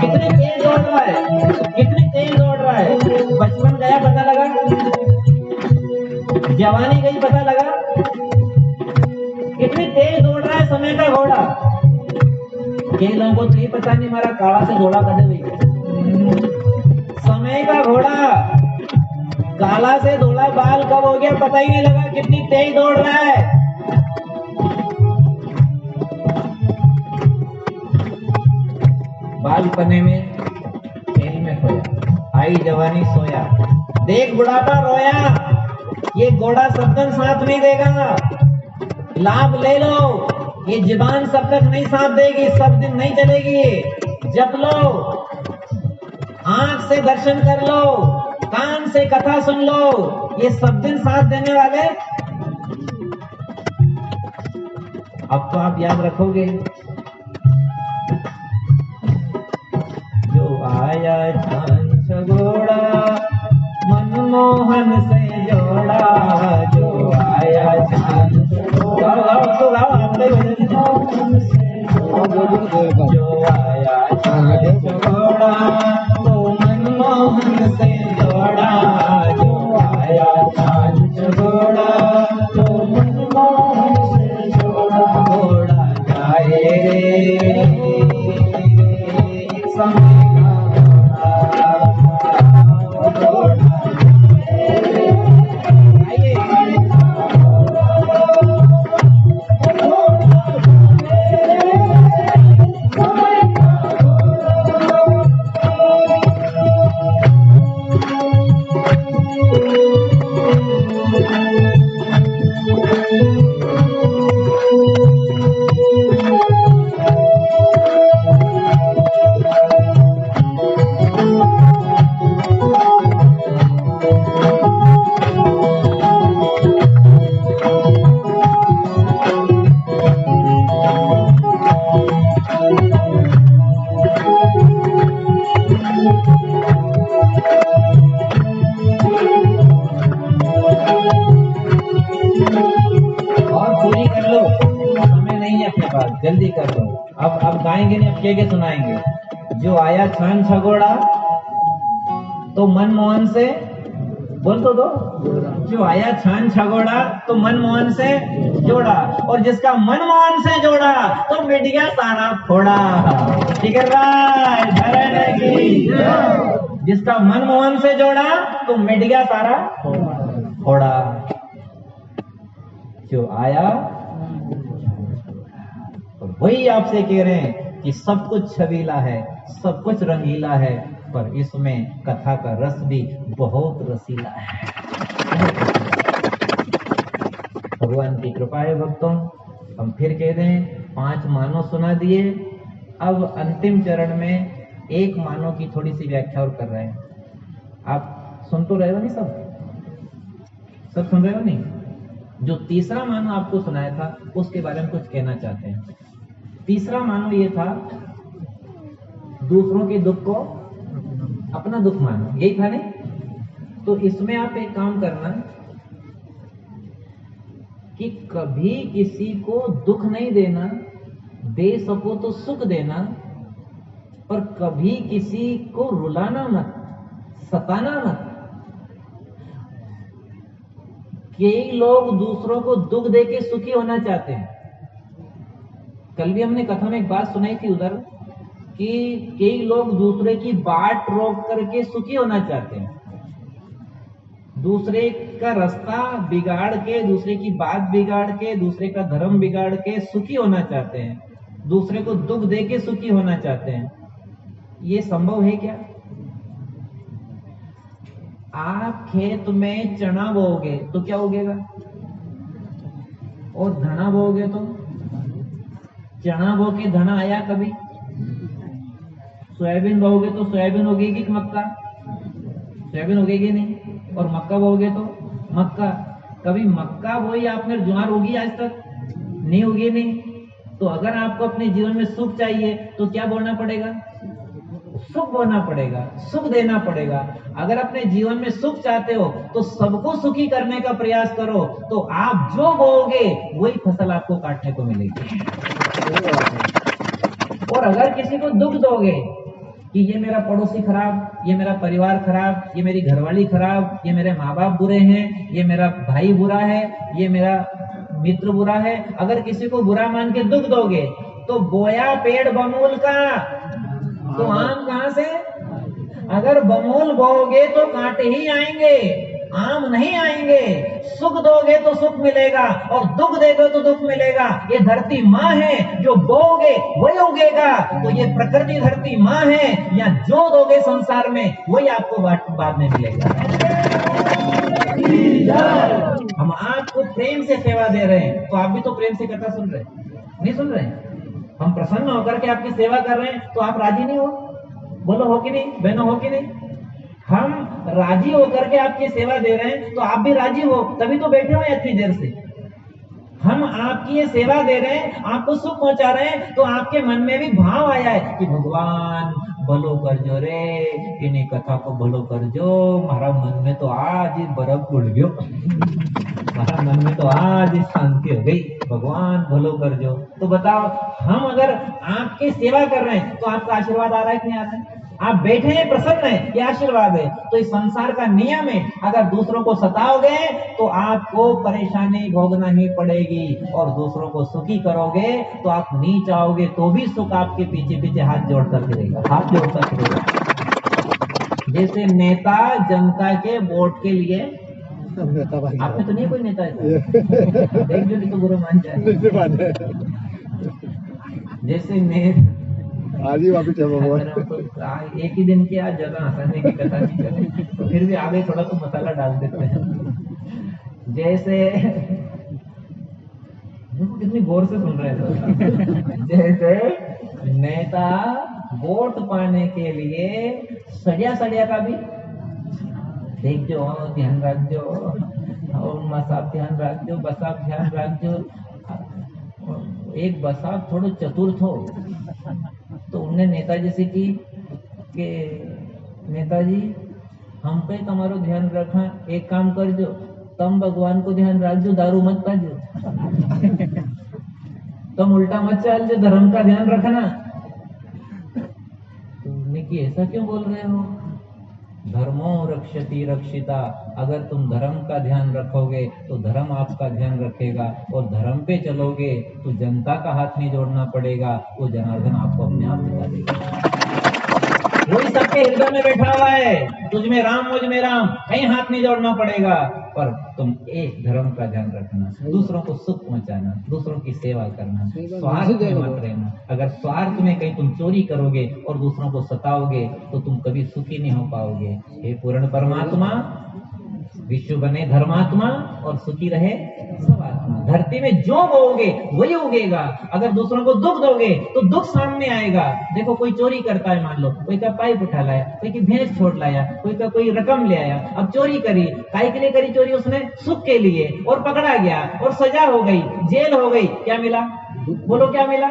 Speaker 2: कितने तेज दौड़ रहा है, कितने तेज दौड़ रहा है। बचपन गया पता लगा, जवानी गई पता लगा, कितनी तेज दौड़ रहा है समय का घोड़ा। कई लोगों को तो ये पता नहीं हमारा काला से घोड़ा कदे हुई है। समय समय का घोड़ा, काला से धोला बाल कब हो गया पता ही नहीं लगा, कितनी तेज दौड़ रहा है। बालपने में खेल में खोया, आई जवानी सोया, देख बुढ़ापा रोया, ये घोड़ा सब दिन साथ नहीं देगा, लाभ ले लो। ये जुबान सब तक नहीं साथ देगी, सब दिन नहीं चलेगी। जप लो, आंख से दर्शन कर लो, कान से कथा सुन लो, ये सब दिन साथ देने वाले। अब तो आप याद रखोगे, जो आया छाछ घोड़ा मनमोहन से जोड़ा, जो आया छाछ घोड़ा, जो आया छाछ घोड़ा तो मनमोहन से जोड़ा, जो आया छाछ घोड़ा तो मनमोहन से जोड़ा। घोड़ा जाए रे समय का घोड़ा, जल्दी कर लो। अब गाएंगे नहीं, अब के सुनाएंगे। जो आया छान छगोड़ा तो मनमोहन से, बोल तो दो, जो आया छान छगोड़ा तो मनमोहन से जोड़ा, और जिसका मनमोहन से जोड़ा तो मिट गया सारा फोड़ा। ठीक है भाई, धरण की। जिसका मनमोहन से जोड़ा तो मिट गया सारा फोड़ा। जो आया, वही आपसे कह रहे हैं कि सब कुछ छबीला है, सब कुछ रंगीला है, पर इसमें कथा का रस भी बहुत रसीला है। भगवान की कृपा है भक्तों। हम फिर कह रहे हैं, 5 मानव सुना दिए, अब अंतिम चरण में 1 मानव की थोड़ी सी व्याख्या और कर रहे हैं। आप सुन तो रहे हो नहीं, सब सुन रहे हो नहीं? जो तीसरा मानव आपको सुनाया था उसके बारे में कुछ कहना चाहते हैं। तीसरा मानो ये था, दूसरों के दुख को अपना दुख मानो, यही था नहीं? तो इसमें आप एक काम करना कि कभी किसी को दुख नहीं देना, दे सको तो सुख देना, पर कभी किसी को रुलाना मत, सताना मत। कई लोग दूसरों को दुख देके सुखी होना चाहते हैं। कल भी हमने कथा में एक बात सुनाई थी उधर, कि कई लोग दूसरे की बाट रोक करके सुखी होना चाहते हैं, दूसरे का रास्ता बिगाड़ के, दूसरे की बात बिगाड़ के, दूसरे का धर्म बिगाड़ के सुखी होना चाहते हैं, दूसरे को दुख दे के सुखी होना चाहते हैं। ये संभव है क्या? आप खेत में चना बोओगे तो क्या उगेगा? और धना बोओगे तो? चना बो के धना आया कभी? सोयाबीन बोओगे तो सोयाबीन उगेगी कि मक्का? सोयाबीन उगेगी नहीं। और मक्का बोओगे तो मक्का। कभी मक्का बोई आपने, ज्वार उगी आज तक? नहीं उगी नहीं। तो अगर आपको अपने जीवन में सुख चाहिए तो क्या बोना पड़ेगा? सुख बोना पड़ेगा, सुख देना पड़ेगा। अगर अपने जीवन में सुख चाहते हो तो सबको सुखी करने का प्रयास करो, तो आप जो बोओगे वही फसल आपको काटने को मिलेगी। और अगर किसी को दुख दोगे कि ये मेरा पड़ोसी खराब, ये मेरा परिवार खराब, ये मेरी घरवाली खराब, ये मेरे माँ बाप बुरे हैं, ये मेरा भाई बुरा है, ये मेरा मित्र बुरा है, अगर किसी को बुरा मान के दुख दोगे तो बोया पेड़ बमूल का तो आम कहां से? अगर बमूल बोओगे तो कांटे ही आएंगे, आम नहीं आएंगे। सुख दोगे तो सुख मिलेगा और दुख देगे तो दुख मिलेगा। ये धरती माँ है, जो बोओगे वही उगेगा। तो ये प्रकृति धरती माँ है, या जो दोगे संसार में वही आपको बाद में मिलेगा। हम आपको प्रेम से सेवा दे रहे हैं, तो आप भी तो प्रेम से कथा सुन रहे हैं, नहीं सुन रहे हैं? हम प्रसन्न होकर के आपकी सेवा कर रहे हैं, तो आप राजी नहीं हो? बोलो हो कि नहीं बहनों, हो कि नहीं? हम राजी होकर के आपकी सेवा दे रहे हैं, तो आप भी राजी हो, तभी तो बैठे हुए इतनी देर से। हम आपकी ये सेवा दे रहे हैं, आपको सुख पहुंचा रहे हैं, तो आपके मन में भी भाव आया है कि भगवान भलो कर जो रे, इन्हीं कथा को भलो कर जो। मारा मन में तो आज ही बर्फ उड़ गयो, हमारा मन में तो आज ही शांति हो गई, भगवान भलो कर जो। तो बताओ, हम अगर आपकी सेवा कर रहे हैं तो आपका आशीर्वाद आ रहा है कि नहीं आ रहा है? आप बैठे हैं प्रसन्न है, ये आशीर्वाद है। तो इस संसार का नियम है, अगर दूसरों को सताओगे तो आपको परेशानी भोगना ही पड़ेगी, और दूसरों को सुखी करोगे तो आप नीच आओगे तो भी सुख आपके पीछे पीछे हाथ जोड़ता फिरेगा, हाथ जोड़ता फिरेगा। जैसे नेता जनता के वोट के लिए, आपने तो नहीं कोई नेता है देख जो तो गुरु मान जाए। जैसे
Speaker 3: आज ही वापिस
Speaker 2: एक ही दिन की आज ज्यादा हंसाने की कथा नहीं चले, तो फिर भी आगे थोड़ा तो मसाला डाल देते हैं। जैसे कितनी गौर से सुन रहे थे। जैसे नेता वोट पाने के लिए सड़िया सड़िया का भी देखो, ध्यान रखो, और मसाब ध्यान रखो, बसाब ध्यान रखो। एक बसाब थोड़ा चतुर थो, तो उन्हें नेताजी से की कि नेताजी हम पे तुम्हारो ध्यान रखा, एक काम कर जो, तुम भगवान को ध्यान रख जो, दारू मत पाजो, तुम उल्टा मत चल जो, धर्म का ध्यान रखना। तुमने कि ऐसा क्यों बोल रहे हो? धर्मो रक्षति रक्षिता, अगर तुम धर्म का ध्यान रखोगे तो धर्म आपका ध्यान रखेगा, और धर्म पे चलोगे तो जनता का हाथ नहीं जोड़ना पड़ेगा, वो जनार्दन आपको अपने आप दिखा देगा। वही सबके हृदय में बैठा हुआ है, तुझ में राम मुझ में राम, कहीं हाथ नहीं जोड़ना पड़ेगा। पर तुम एक धर्म का ध्यान रखना, दूसरों को सुख पहुंचाना, दूसरों की सेवा करना, स्वार्थ में मत रहना। अगर स्वार्थ में कहीं तुम चोरी करोगे और दूसरों को सताओगे तो तुम कभी सुखी नहीं हो पाओगे। हे पूर्ण परमात्मा, विश्व बने धर्मात्मा और सुखी रहे सब आत्मा। धरती में जो बोओगे वही उगेगा। अगर दूसरों को दुख दोगे तो दुख सामने आएगा। देखो, कोई चोरी करता है, मान लो कोई का पाइप उठा लाया, कोई की भैंस छोड़ लाया, कोई का कोई रकम ले आया, अब चोरी करी, काहे के लिए करी चोरी? उसने सुख के लिए, और पकड़ा गया और सजा हो गई, जेल हो गई। क्या मिला? बोलो क्या मिला?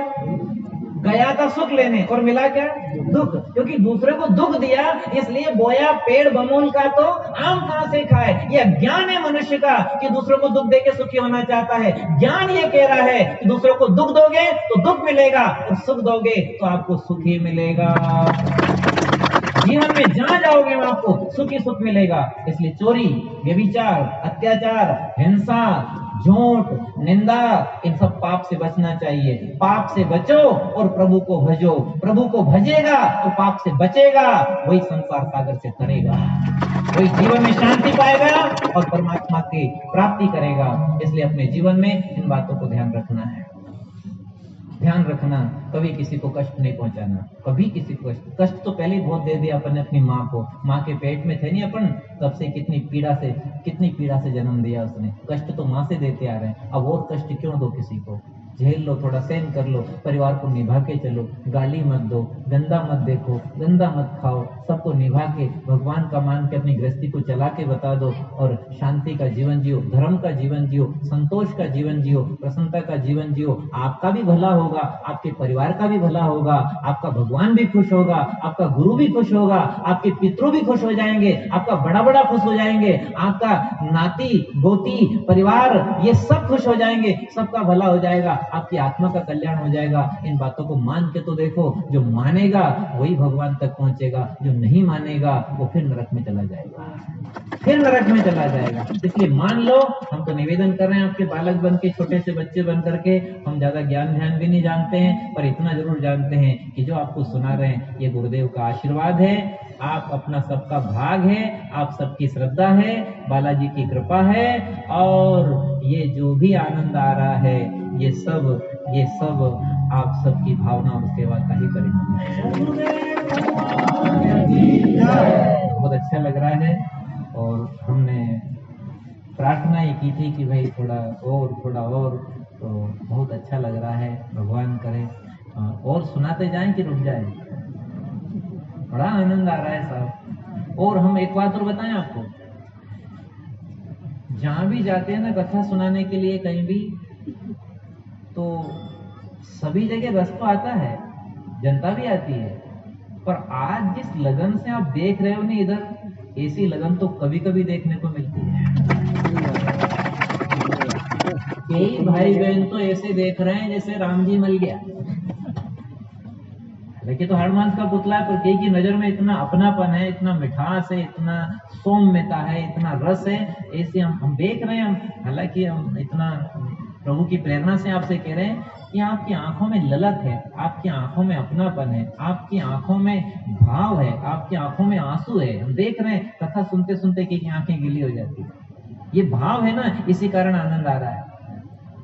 Speaker 2: गया था सुख लेने और मिला क्या? दुख। क्योंकि दूसरे को दुख दिया, इसलिए बोया पेड़ बमूल का तो आम कहां से खाए। ये ज्ञान है मनुष्य का कि दूसरों को दुख देके सुखी होना चाहता है। ज्ञान ये कह रहा है कि दूसरों को दुख दोगे तो दुख मिलेगा, और सुख दोगे तो आपको सुख ही मिलेगा। जीवन में जहां जाओगे वहां आपको सुख ही सुख मिलेगा। इसलिए चोरी, व्यभिचार, अत्याचार, हिंसा, झूठ, निंदा, इन सब पाप से बचना चाहिए। पाप से बचो और प्रभु को भजो। प्रभु को भजेगा तो पाप से बचेगा, वही संसार सागर से करेगा, वही जीवन में शांति पाएगा और परमात्मा की प्राप्ति करेगा। इसलिए अपने जीवन में इन बातों को ध्यान रखना है। ध्यान रखना, कभी किसी को कष्ट नहीं पहुंचाना, कभी किसी को कष्ट तो पहले ही बहुत दे दिया अपन ने अपनी माँ को। माँ के पेट में थे नहीं अपन, तब से कितनी पीड़ा से जन्म दिया उसने। कष्ट तो माँ से देते आ रहे हैं, अब और कष्ट क्यों दो किसी को? झेल लो, थोड़ा सहन कर लो, परिवार को निभा के चलो, गाली मत दो, गंदा मत देखो, गंदा मत खाओ, सबको निभा के भगवान का मान के अपनी गृहस्थी को चला के बता दो, और शांति का जीवन जियो, धर्म का जीवन जियो, संतोष का जीवन जियो, प्रसन्नता का जीवन जियो। आपका भी भला होगा, आपके परिवार का भी भला होगा, आपका भगवान भी खुश होगा, आपका गुरु भी खुश होगा, आपके पितृ भी खुश हो जाएंगे, आपका बड़ा बड़ा खुश हो जाएंगे, आपका नाती गोती परिवार ये सब खुश हो जाएंगे, सबका भला हो जाएगा, आपकी आत्मा का कल्याण हो जाएगा। इन बातों को मान के तो देखो, जो मानेगा वही भगवान तक पहुंचेगा, जो नहीं मानेगा वो फिर नरक में चला जाएगा, फिर नरक में चला जाएगा। इसलिए मान लो, हम तो निवेदन कर रहे हैं आपके बालक बन के, छोटे से बच्चे बन करके। हम ज्यादा ज्ञान ध्यान भी नहीं जानते हैं, पर इतना जरूर जानते हैं कि जो आपको सुना रहे हैं ये गुरुदेव का आशीर्वाद है। आप अपना सबका भाग है, आप सबकी श्रद्धा है, बालाजी की कृपा है, और ये जो भी आनंद आ रहा है ये सब आप सबकी भावना और सेवा का ही परिणाम है। बहुत अच्छा लग रहा है, और हमने प्रार्थना ये की थी कि भाई थोड़ा और, तो बहुत अच्छा लग रहा है। भगवान करे और सुनाते जाएं कि रुक जाए, बड़ा आनंद आ रहा है साहब। और हम एक बात और बताएं आपको, जहां भी जाते हैं ना कथा सुनाने के लिए कहीं भी, तो सभी जगह रस तो आता है, जनता भी आती है, पर आज जिस लगन से आप देख रहे हो ना इधर, ऐसी लगन तो कभी कभी देखने को मिलती है। कई भाई बहन तो ऐसे देख रहे हैं जैसे राम जी मिल गया, देखिए तो हनुमान का पुतला है, पर कई की नजर में इतना अपनापन है, इतना मिठास है, इतना सौम्यता है, इतना रस है, ऐसे हम देख रहे हैं। हालांकि हम इतना प्रभु की प्रेरणा से आपसे कह रहे हैं कि आपकी आंखों में ललक है, आपकी आंखों में अपनापन है, आपकी आंखों में भाव है, आपकी आंखों में आंसू है। हम देख रहे हैं कथा सुनते सुनते कि आंखें गीली हो जाती है, ये भाव है ना, इसी कारण आनंद आ रहा है।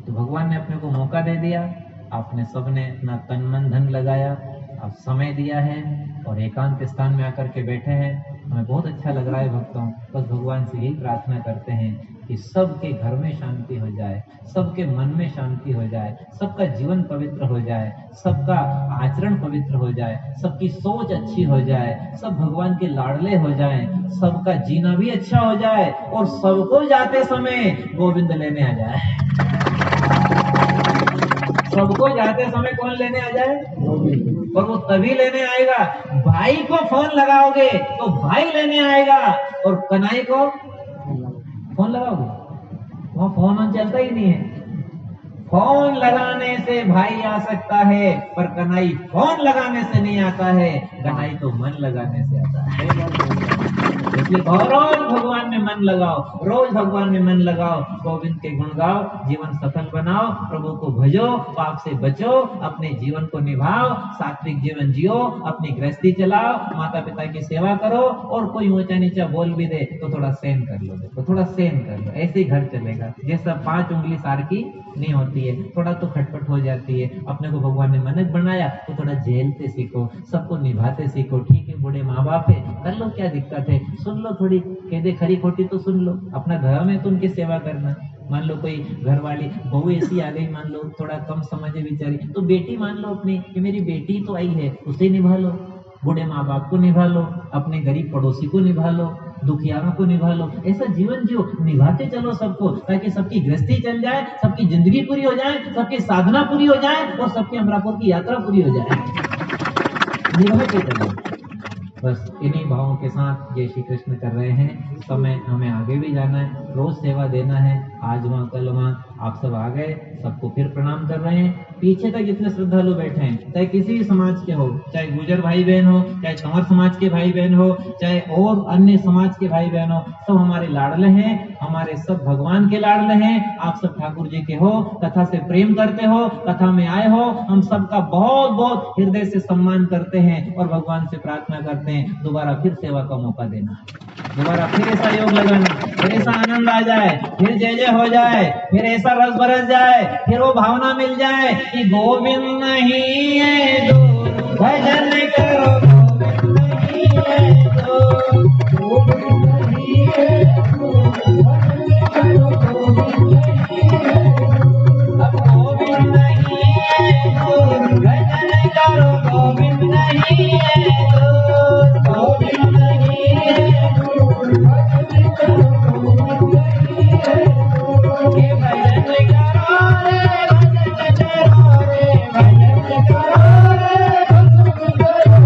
Speaker 2: तो भगवान ने अपने को मौका दे दिया, आपने सबने अपना तन मन धन लगाया, आप समय दिया है और एकांत स्थान में आकर के बैठे हैं। हमें बहुत अच्छा लग रहा है भक्तों। बस भगवान से यही प्रार्थना करते हैं कि सबके घर में शांति हो जाए, सबके मन में शांति हो जाए, सबका जीवन पवित्र हो जाए, सबका आचरण पवित्र हो जाए, सबकी सोच अच्छी हो जाए, सब भगवान के लाडले हो जाएं, सबका जीना भी अच्छा हो जाए, और सबको जाते समय गोविंद लेने आ जाए। सबको जाते समय कौन लेने आ जाए? और वो तभी लेने आएगा, भाई को फोन लगाओगे तो भाई लेने आएगा, और कन्हई को फोन लगाओगे, वहां फोन चलता ही नहीं है। फोन लगाने से भाई आ सकता है, पर कन्हई फोन लगाने से नहीं आता है, कन्हई तो मन लगाने से आता है। इसलिए रोज भगवान में मन लगाओ, रोज भगवान में मन लगाओ, गोविंद के गुण गाओ, जीवन सफल बनाओ, प्रभु को भजो, पाप से बचो, अपने जीवन को निभाओ, सात्विक जीवन जियो, अपनी गृहस्थी चलाओ, माता पिता की सेवा करो, और कोई ऊंचा नीचा बोल भी दे तो थोड़ा सहन कर लो, तो थोड़ा सहन कर लो, ऐसे ही घर चलेगा। जैसा 5 उंगली सार की नहीं होती है, थोड़ा तो खटपट हो जाती है। अपने को भगवान ने मनक बनाया तो थोड़ा झेलते सीखो, सबको निभाते सीखो। ठीक है, बूढ़े माँ बाप है, कर लो, क्या दिक्कत है, सुन लो, थोड़ी कह दे खरी खोटी तो सुन लो, अपना धर्म है तो उनकी सेवा करना। मान लो कोई घर वाली बहू ऐसी आ गई, मान लो थोड़ा कम समझे बेचारी, तो बेटी मान लो अपनी कि मेरी बेटी तो आई है, उसे निभा लो, बूढ़े माँ बाप को निभा लो, अपने गरीब पड़ोसी को निभा लो, दुखियारों को निभा लो। ऐसा जीवन जियो, निभाते चलो सबको, ताकि सबकी गृहस्थी चल जाए, सबकी जिंदगी पूरी हो जाए, सबकी साधना पूरी हो जाए, और सबकी अमरापुर की यात्रा पूरी हो जाए। निभाते चलो। बस इन्हीं भावों के साथ जय श्री कृष्ण कर रहे हैं। समय हमें आगे भी जाना है, रोज सेवा देना है। आज वहाँ कल वहाँ आप सब आ गए, सबको फिर प्रणाम कर रहे हैं। पीछे तक जितने श्रद्धालु बैठे हैं, चाहे किसी भी समाज के हो, चाहे गुर्जर भाई बहन हो, चाहे कंवर समाज के भाई बहन हो, चाहे और अन्य समाज के भाई बहन हो, सब हमारे लाडले हैं, हमारे सब भगवान के लाडले हैं। आप सब ठाकुर जी के हो, कथा से प्रेम करते हो, कथा में आए हो, हम सबका बहुत बहुत हृदय से सम्मान करते हैं, और भगवान से प्रार्थना करते हैं दोबारा फिर सेवा का मौका देना, दोबारा फिर ऐसा योग लगाना, फिर ऐसा आनंद आ जाए, फिर जय जय हो जाए, फिर ऐसा रस बरस जाए, फिर वो भावना मिल जाए कि गोविंद नहीं है तो भजन करो, गोविंद नहीं है तो, गोविंद नहीं है तो भजन करो, गोविंद नहीं है तो, अब गोविंद नहीं है तो भजन करो, गोविंद नहीं है तो, गोविंद नहीं है तो भजन करो, गोविंद नहीं है तो, ये भजन करो रे, भजन करो रे, भजन करो रे, भजन करो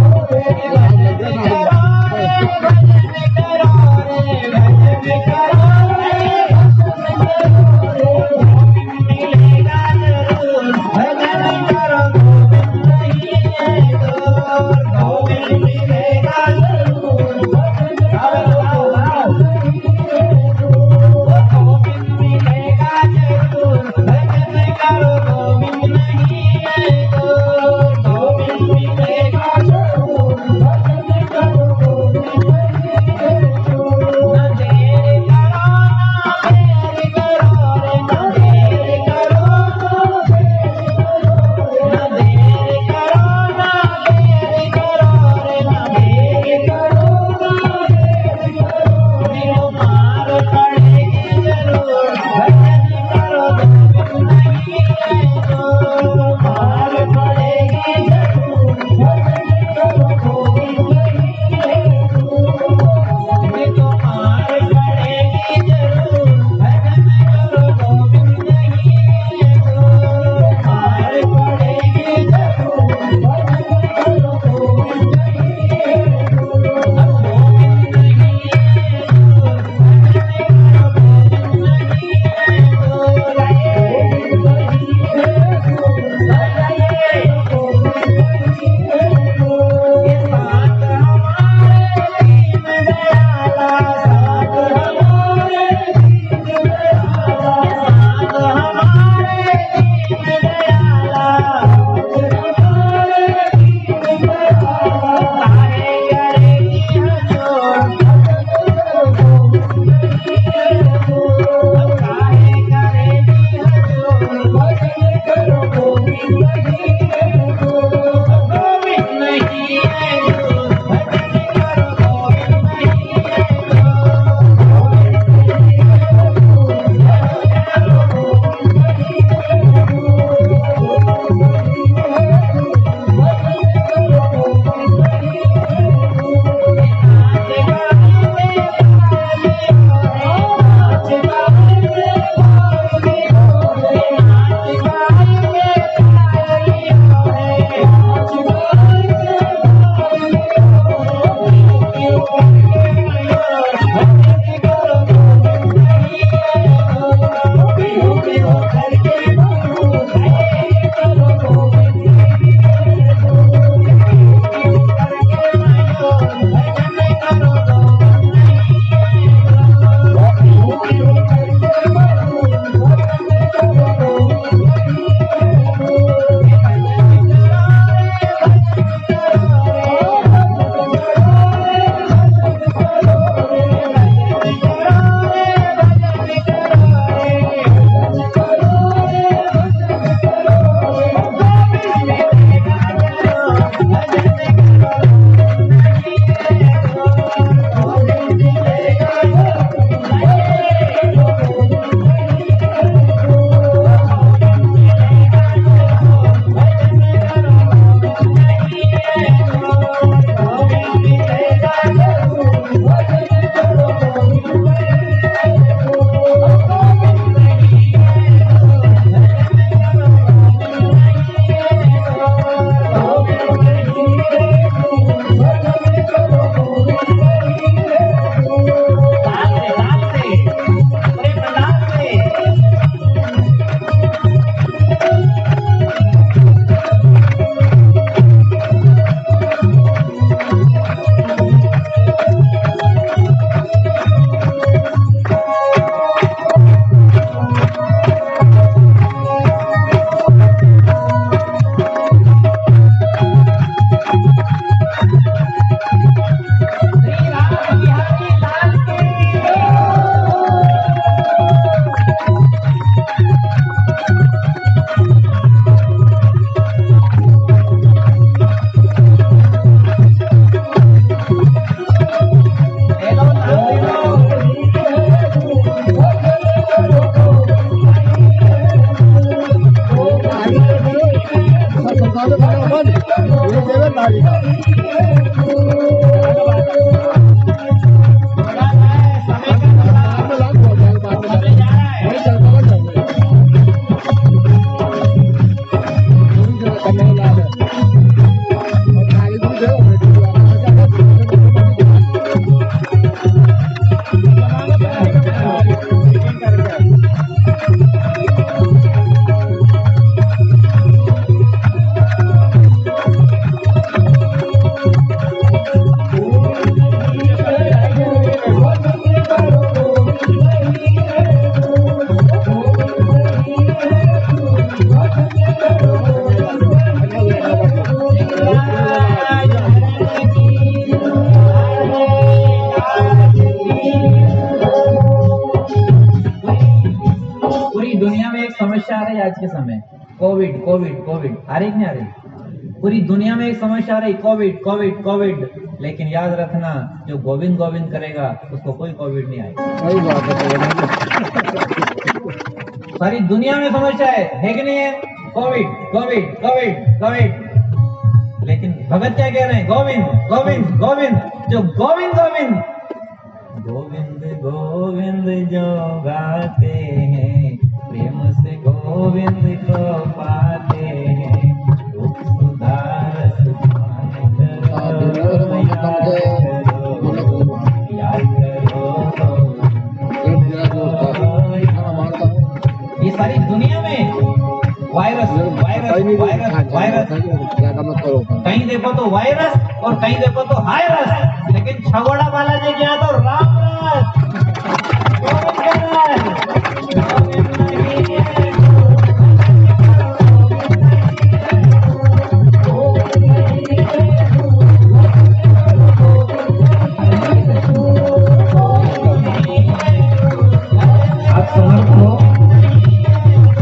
Speaker 2: पूरी दुनिया में एक समस्या आ रही है आज के समय, कोविड कोविड कोविड। आ रही कि नहीं आ रही? पूरी दुनिया में एक समस्या आ रही, कोविड कोविड कोविड। लेकिन याद रखना, जो गोविंद गोविंद करेगा उसको कोई कोविड नहीं आएगा।
Speaker 3: सही बात है।
Speaker 2: सारी दुनिया में समस्या है कि नहीं है? Covid Covid Covid Covid. लेकिन भगत क्या कह रहे हैं? गोविंद गोविंद गोविंद। जो गोविंद गोविंद गोविंद गोविंद जो गाते हैं, प्रेम से गोविंद को पाते हैं। दुख सुधारस मान करो, याद करो। ये सारी दुनिया में वायरस वायरस वायरस वायरस। कहीं देखो तो वायरस और कहीं देखो तो हायरस। लेकिन छगोड़ा बालाजी के यहाँ तो राम रस, गोविंद आप समर्थ हो,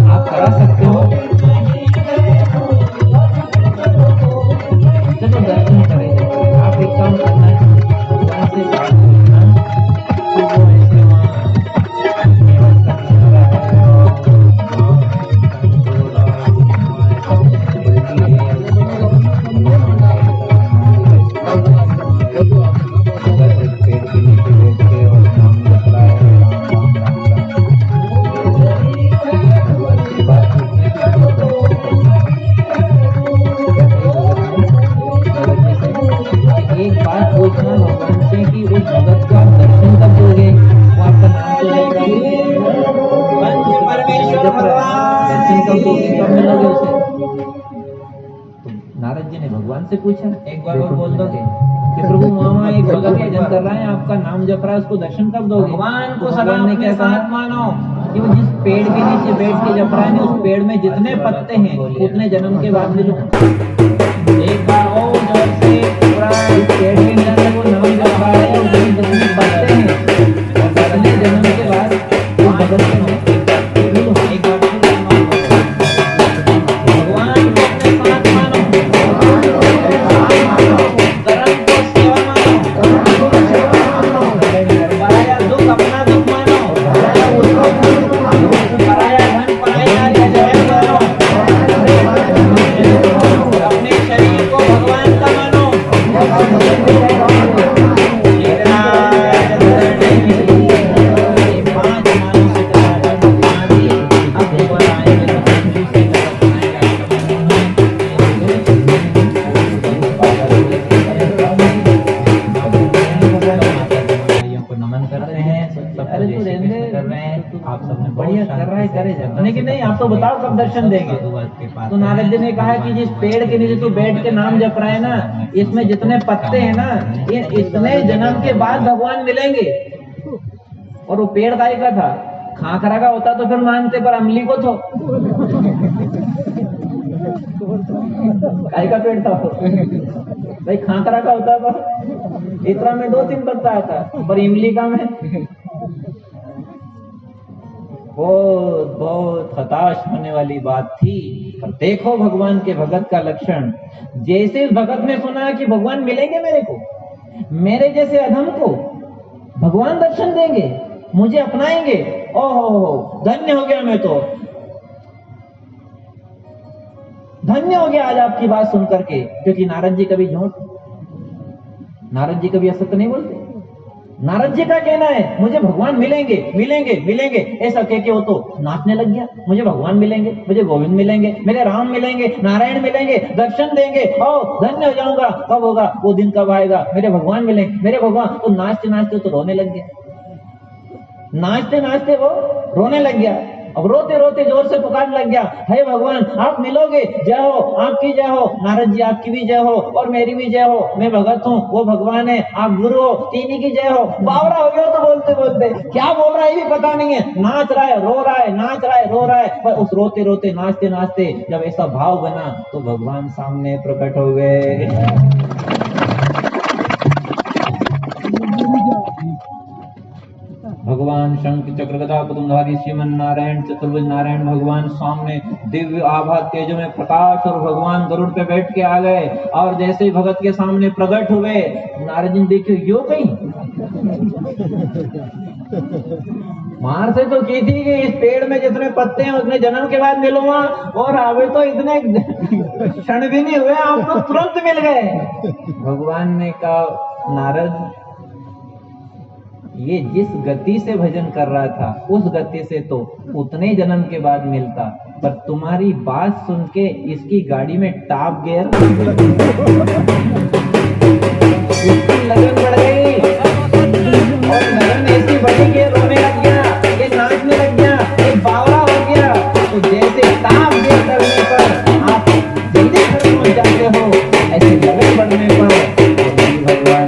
Speaker 2: आप करा सकते हो। चलो दर्शन करें। आप एक काम करना है, भगवान से बात करना कि वो ऐसे वहाँ व्यवस्था कर रहा है पेड़ के नीचे बैठ के और नाम जप रहा है, राम राम राम राम। भगवान से बात एक बात पूछना भगवान से कि उस भगत का दर्शन कब दोगे? वो आपका नाम तो लेगा, परमेश्वर भगवान दर्शन कब दोगे, कब मिलोगे उसे? तो नारद जी ने भगवान से पूछा, एक बार और बोल दोगे कि प्रभु वहाँ एक भगत भजन कर रहा है, आपका नाम जप रहा है, उसको दर्शन कब दोगे? भगवान को सदा ने क्या साथ मानो कि वो जिस पेड़ के नीचे बैठ के जप रहा है, उस पेड़ में जितने पत्ते हैं उतने जन्म के बाद मिलो। एक बार और जोर से पूरा इस पेड़ के नीचे वो नाम जप रहा है और जितने पत्ते हैं और उतने जन्म के बाद वो भगत में मिलो। एक बार भगवान को अपने साथ मानो, धर्म को सेवा मानो, पराया दुख अपना दुख मानो, पराया धन पराई नारी जय मानो, अपने शरीर को भगवान का मानो। नहीं आप तो बताओ कब दर्शन देंगे? तो नारद जी ने कहा कि जिस पेड़ के नीचे तू बैठ के नाम जप रहा है ना, इसमें जितने पत्ते हैं ना, ये इतने जन्म के बाद भगवान मिलेंगे। और वो पेड़ गाय का था, खाखरा का होता तो फिर मानते, पर अमली को तो गाय का पेड़ था भाई, खाखरा का होता तो इतना में 2-3 पत्ता आता, पर इमली का में बहुत बहुत हताश होने वाली बात थी। पर देखो भगवान के भगत का लक्षण। जैसे इस भगत ने सुना कि भगवान मिलेंगे मेरे को, मेरे जैसे अधम को भगवान दर्शन देंगे, मुझे अपनाएंगे, ओहो धन्य हो गया मैं तो। धन्य हो गया आज आपकी बात सुन करके, क्योंकि नारद जी कभी कभी असत्य नहीं बोलते। नारद जी का कहना है मुझे भगवान मिलेंगे मिलेंगे मिलेंगे, ऐसा कह के वो तो नाचने लग गया। मुझे भगवान मिलेंगे, मुझे गोविंद मिलेंगे, मेरे राम मिलेंगे, नारायण मिलेंगे, दर्शन देंगे, ओ धन्य हो जाऊंगा। कब होगा वो दिन, कब आएगा, मेरे भगवान मिलेंगे, मेरे भगवान। तो नाचते नाचते तो रोने लग गया, नाचते नाचते वो रोने लग गया। अब रोते रोते जोर से पुकारने लग गया, हे भगवान आप मिलोगे, जय हो, आपकी जय हो, नारद जी आपकी भी जय हो और मेरी भी जय हो, मैं भगत हूँ, वो भगवान है, आप गुरु हो, तीनों की जय हो। बावरा हो गया तो बोलते बोलते क्या बोल रहा है ये भी पता नहीं है, नाच रहा है, रो रहा है, नाच रहा है, रो रहा है। पर उस रोते रोते नाचते नाचते जब ऐसा भाव बना तो भगवान सामने प्रकट हो गए। भगवान शंख चक्र गदा पद्मधारी श्रीमन नारायण चतुर्भुज नारायण भगवान सामने दिव्य आभा तेज में प्रकाश, और भगवान गरुड़ पे बैठ के आ गए। और जैसे ही भगत के सामने प्रकट हुए, नारद जी देखियो यो कहीं मार से तो की थी कि इस पेड़ में जितने पत्ते हैं उतने जन्म के बाद मिलूंगा, और आवे तो इतने क्षण भी नहीं हुए, आप तो तुरंत मिल गए। भगवान ने कहा नारद, ये जिस गति से भजन कर रहा था उस गति से तो उतने जन्म के बाद मिलता, पर तुम्हारी बात सुन के इसकी गाड़ी में टॉप गियर, इसकी लगन बढ़ गई और लगन ऐसी बढ़ी कि रोने लग गया, ये नाचने लग गया, ये बावरा हो गया। तो जैसे टॉप गियर करने पर आप जल्दी खड़े हो जाते हो, ऐसे लगन बढ़ने पर भगवान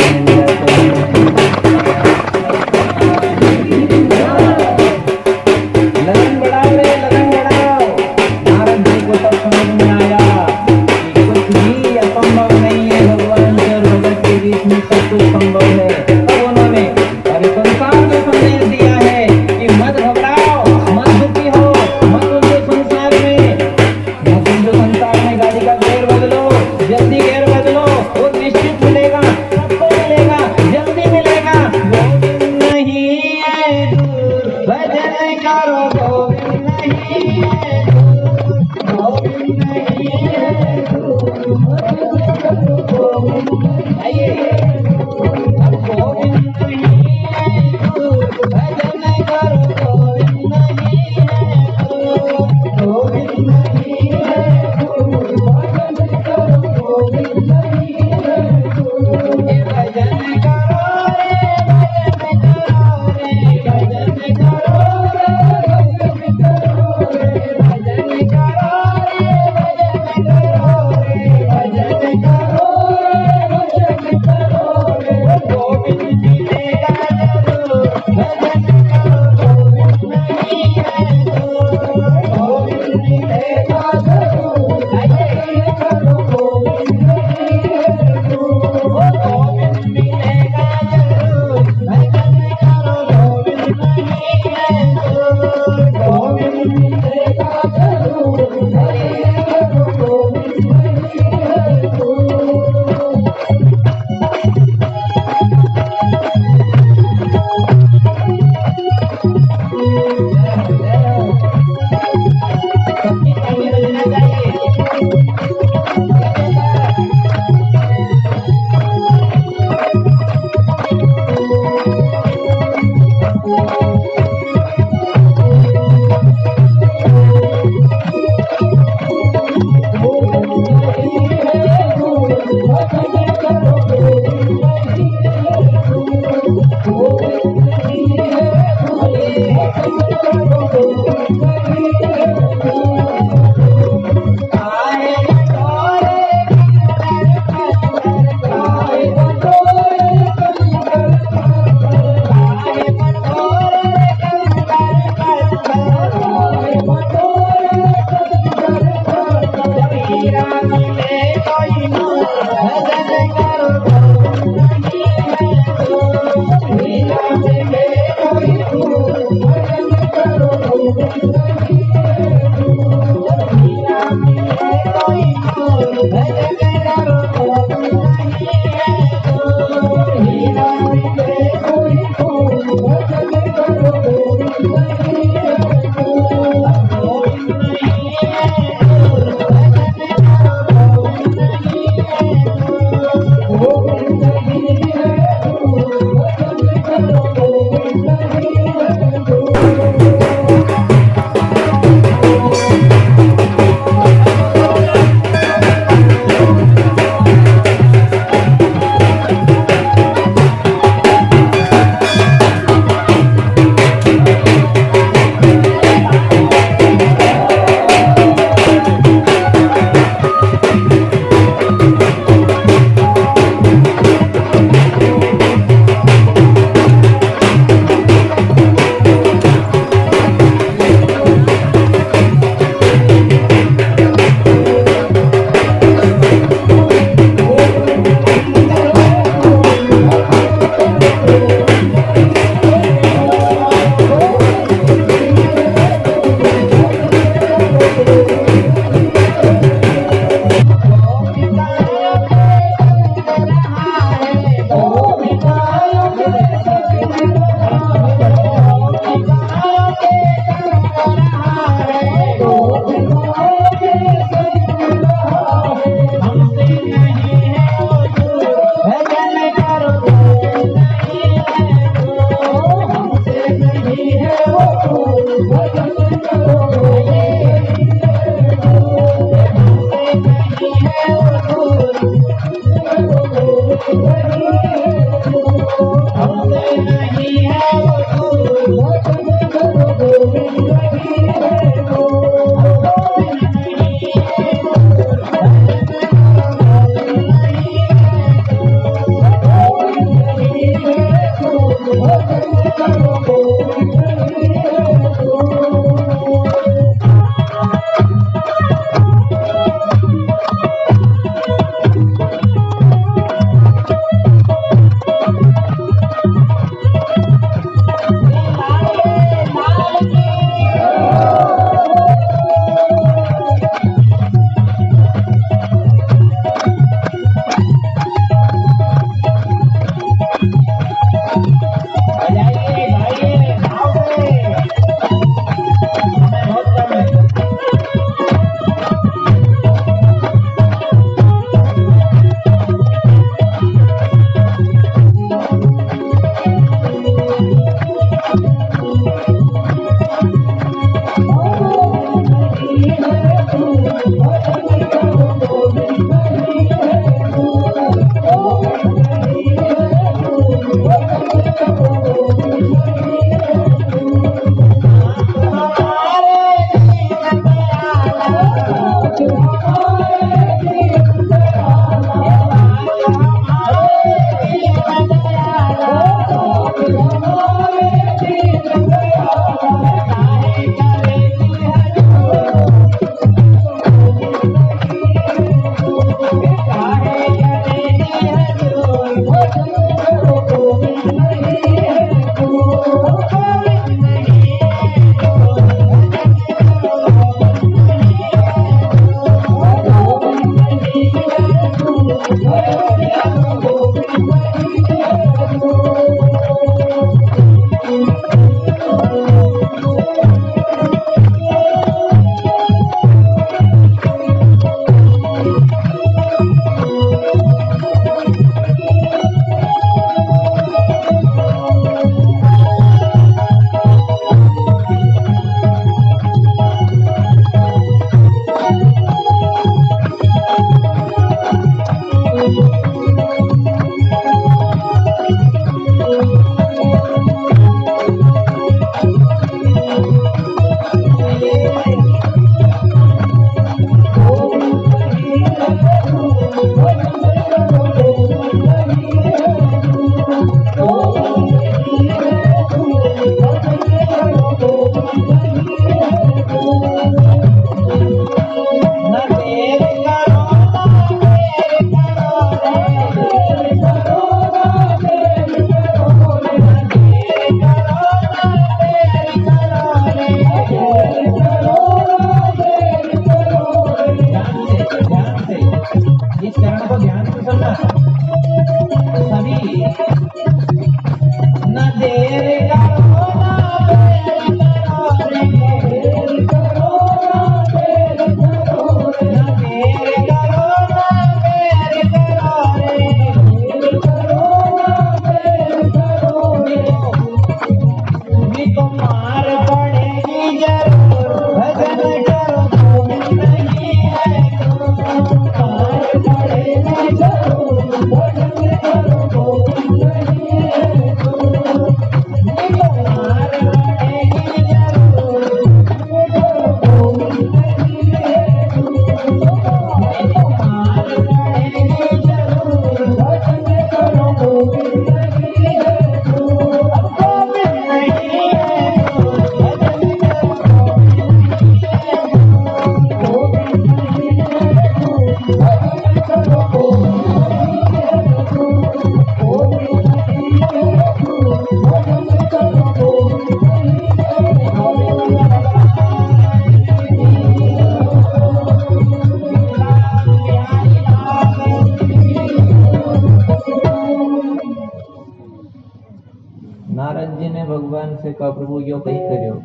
Speaker 2: भगवान से कहा प्रभु यो कहीं करो,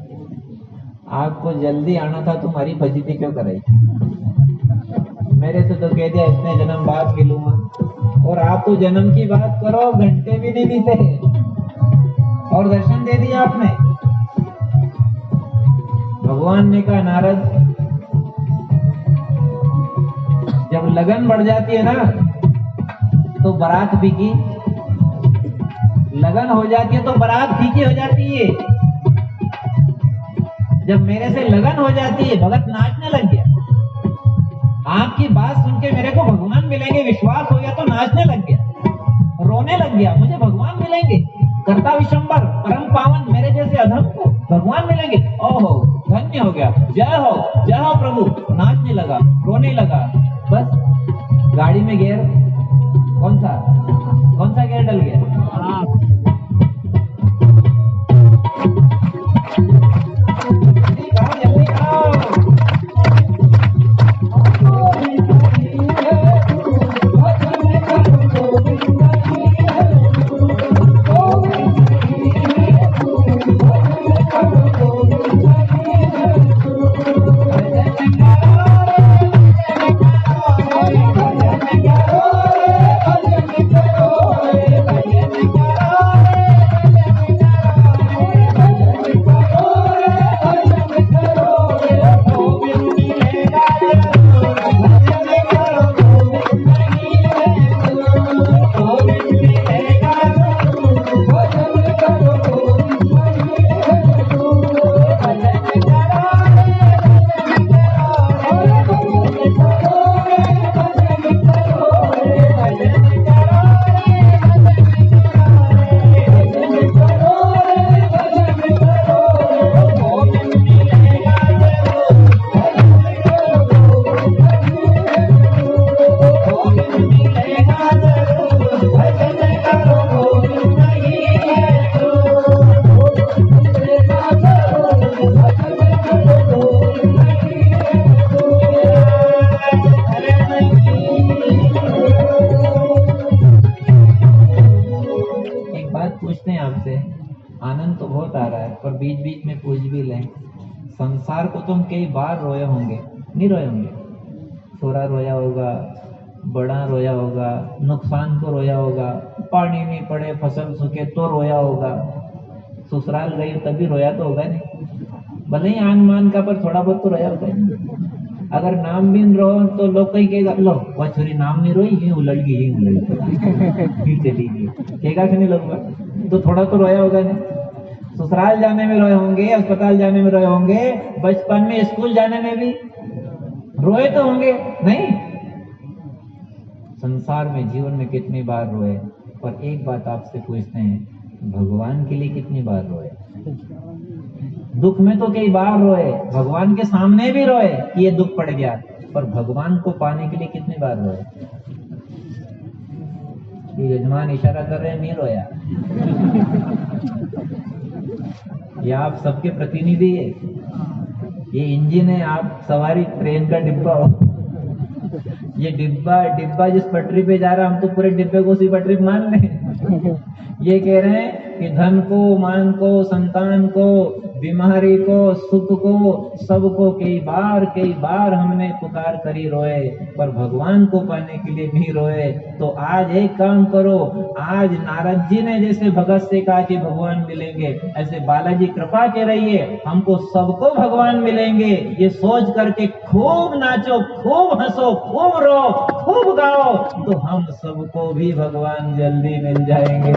Speaker 2: आपको जल्दी आना था, तुम्हारी फजीती क्यों कराई? मेरे से तो कह दिया इतने जन्म बाद मिलूंगा, और आप तो जन्म की बात करो, घंटे भी नहीं बीते और दर्शन दे दिया आपने। भगवान ने कहा नारद, जब लगन बढ़ जाती है ना तो बारात फीकी, लगन हो जाती है तो बारात फीकी हो जाती है। जब मेरे से लगन हो जाती है, भगत नाचने लग गया। आपकी बात सुन के मेरे को भगवान मिलेंगे विश्वास हो गया तो नाचने लग गया, रोने लग गया, मुझे भगवान मिलेंगे, कर्ता विशंबर परम पावन मेरे जैसे अधम को भगवान मिलेंगे, ओहो धन्य हो गया, जय हो प्रभु। नाचने लगा, रोने लगा। बस गाड़ी में गियर कौन सा गियर डल गया? जल्दी आओ। आनंद तो बहुत आ रहा है, पर बीच बीच में पूछ भी लें, संसार को तुम कई बार रोए होंगे, नहीं रोए होंगे? छोरा रोया होगा, बड़ा रोया होगा, नुकसान को रोया होगा, पानी नहीं पड़े फसल सूखे तो रोया होगा, ससुराल गई तभी रोया तो होगा नहीं, भले ही आन मान का, पर थोड़ा बहुत तो रोया होगा। अगर नाम भी न रो तो लोग कहीं कहेगा लो वह छोरी नाम नहीं रोई ये उलट गई ये उलट गई फिर चली गई, कहेगा कि नहीं लोग? तो थोड़ा तो रोया होगा नहीं। ससुराल जाने में रोए होंगे, अस्पताल जाने में रोए होंगे, बचपन में स्कूल जाने में भी रोए तो होंगे नहीं? संसार में जीवन में कितनी बार रोए? पर एक बात आपसे पूछते हैं, भगवान के लिए कितनी बार रोए? दुख में तो कई बार रोए, भगवान के सामने भी रोए कि ये दुख पड़ गया, पर भगवान को पाने के लिए कितनी बार रोए? ये यजमान इशारा कर रहे हैं, नहीं रोया। ये आप सबके प्रतिनिधि है, ये इंजन है, आप सवारी ट्रेन का डिब्बा हो। ये डिब्बा जिस पटरी पे जा रहा है, हम तो पूरे डिब्बे को उसी पटरी पे मान लें। ये कह रहे हैं कि धन को, मान को, संतान को, बीमारी को, सुख को, सबको कई बार हमने पुकार करी रोए, पर भगवान को पाने के लिए नहीं रोए। तो आज एक काम करो, आज नारद जी ने जैसे भगत से कहा कि भगवान मिलेंगे, ऐसे बालाजी कृपा के रहिए, हमको सबको भगवान मिलेंगे, ये सोच करके खूब नाचो, खूब हंसो, खूब रो, खूब गाओ, तो हम सबको भी भगवान जल्दी मिल जाएंगे।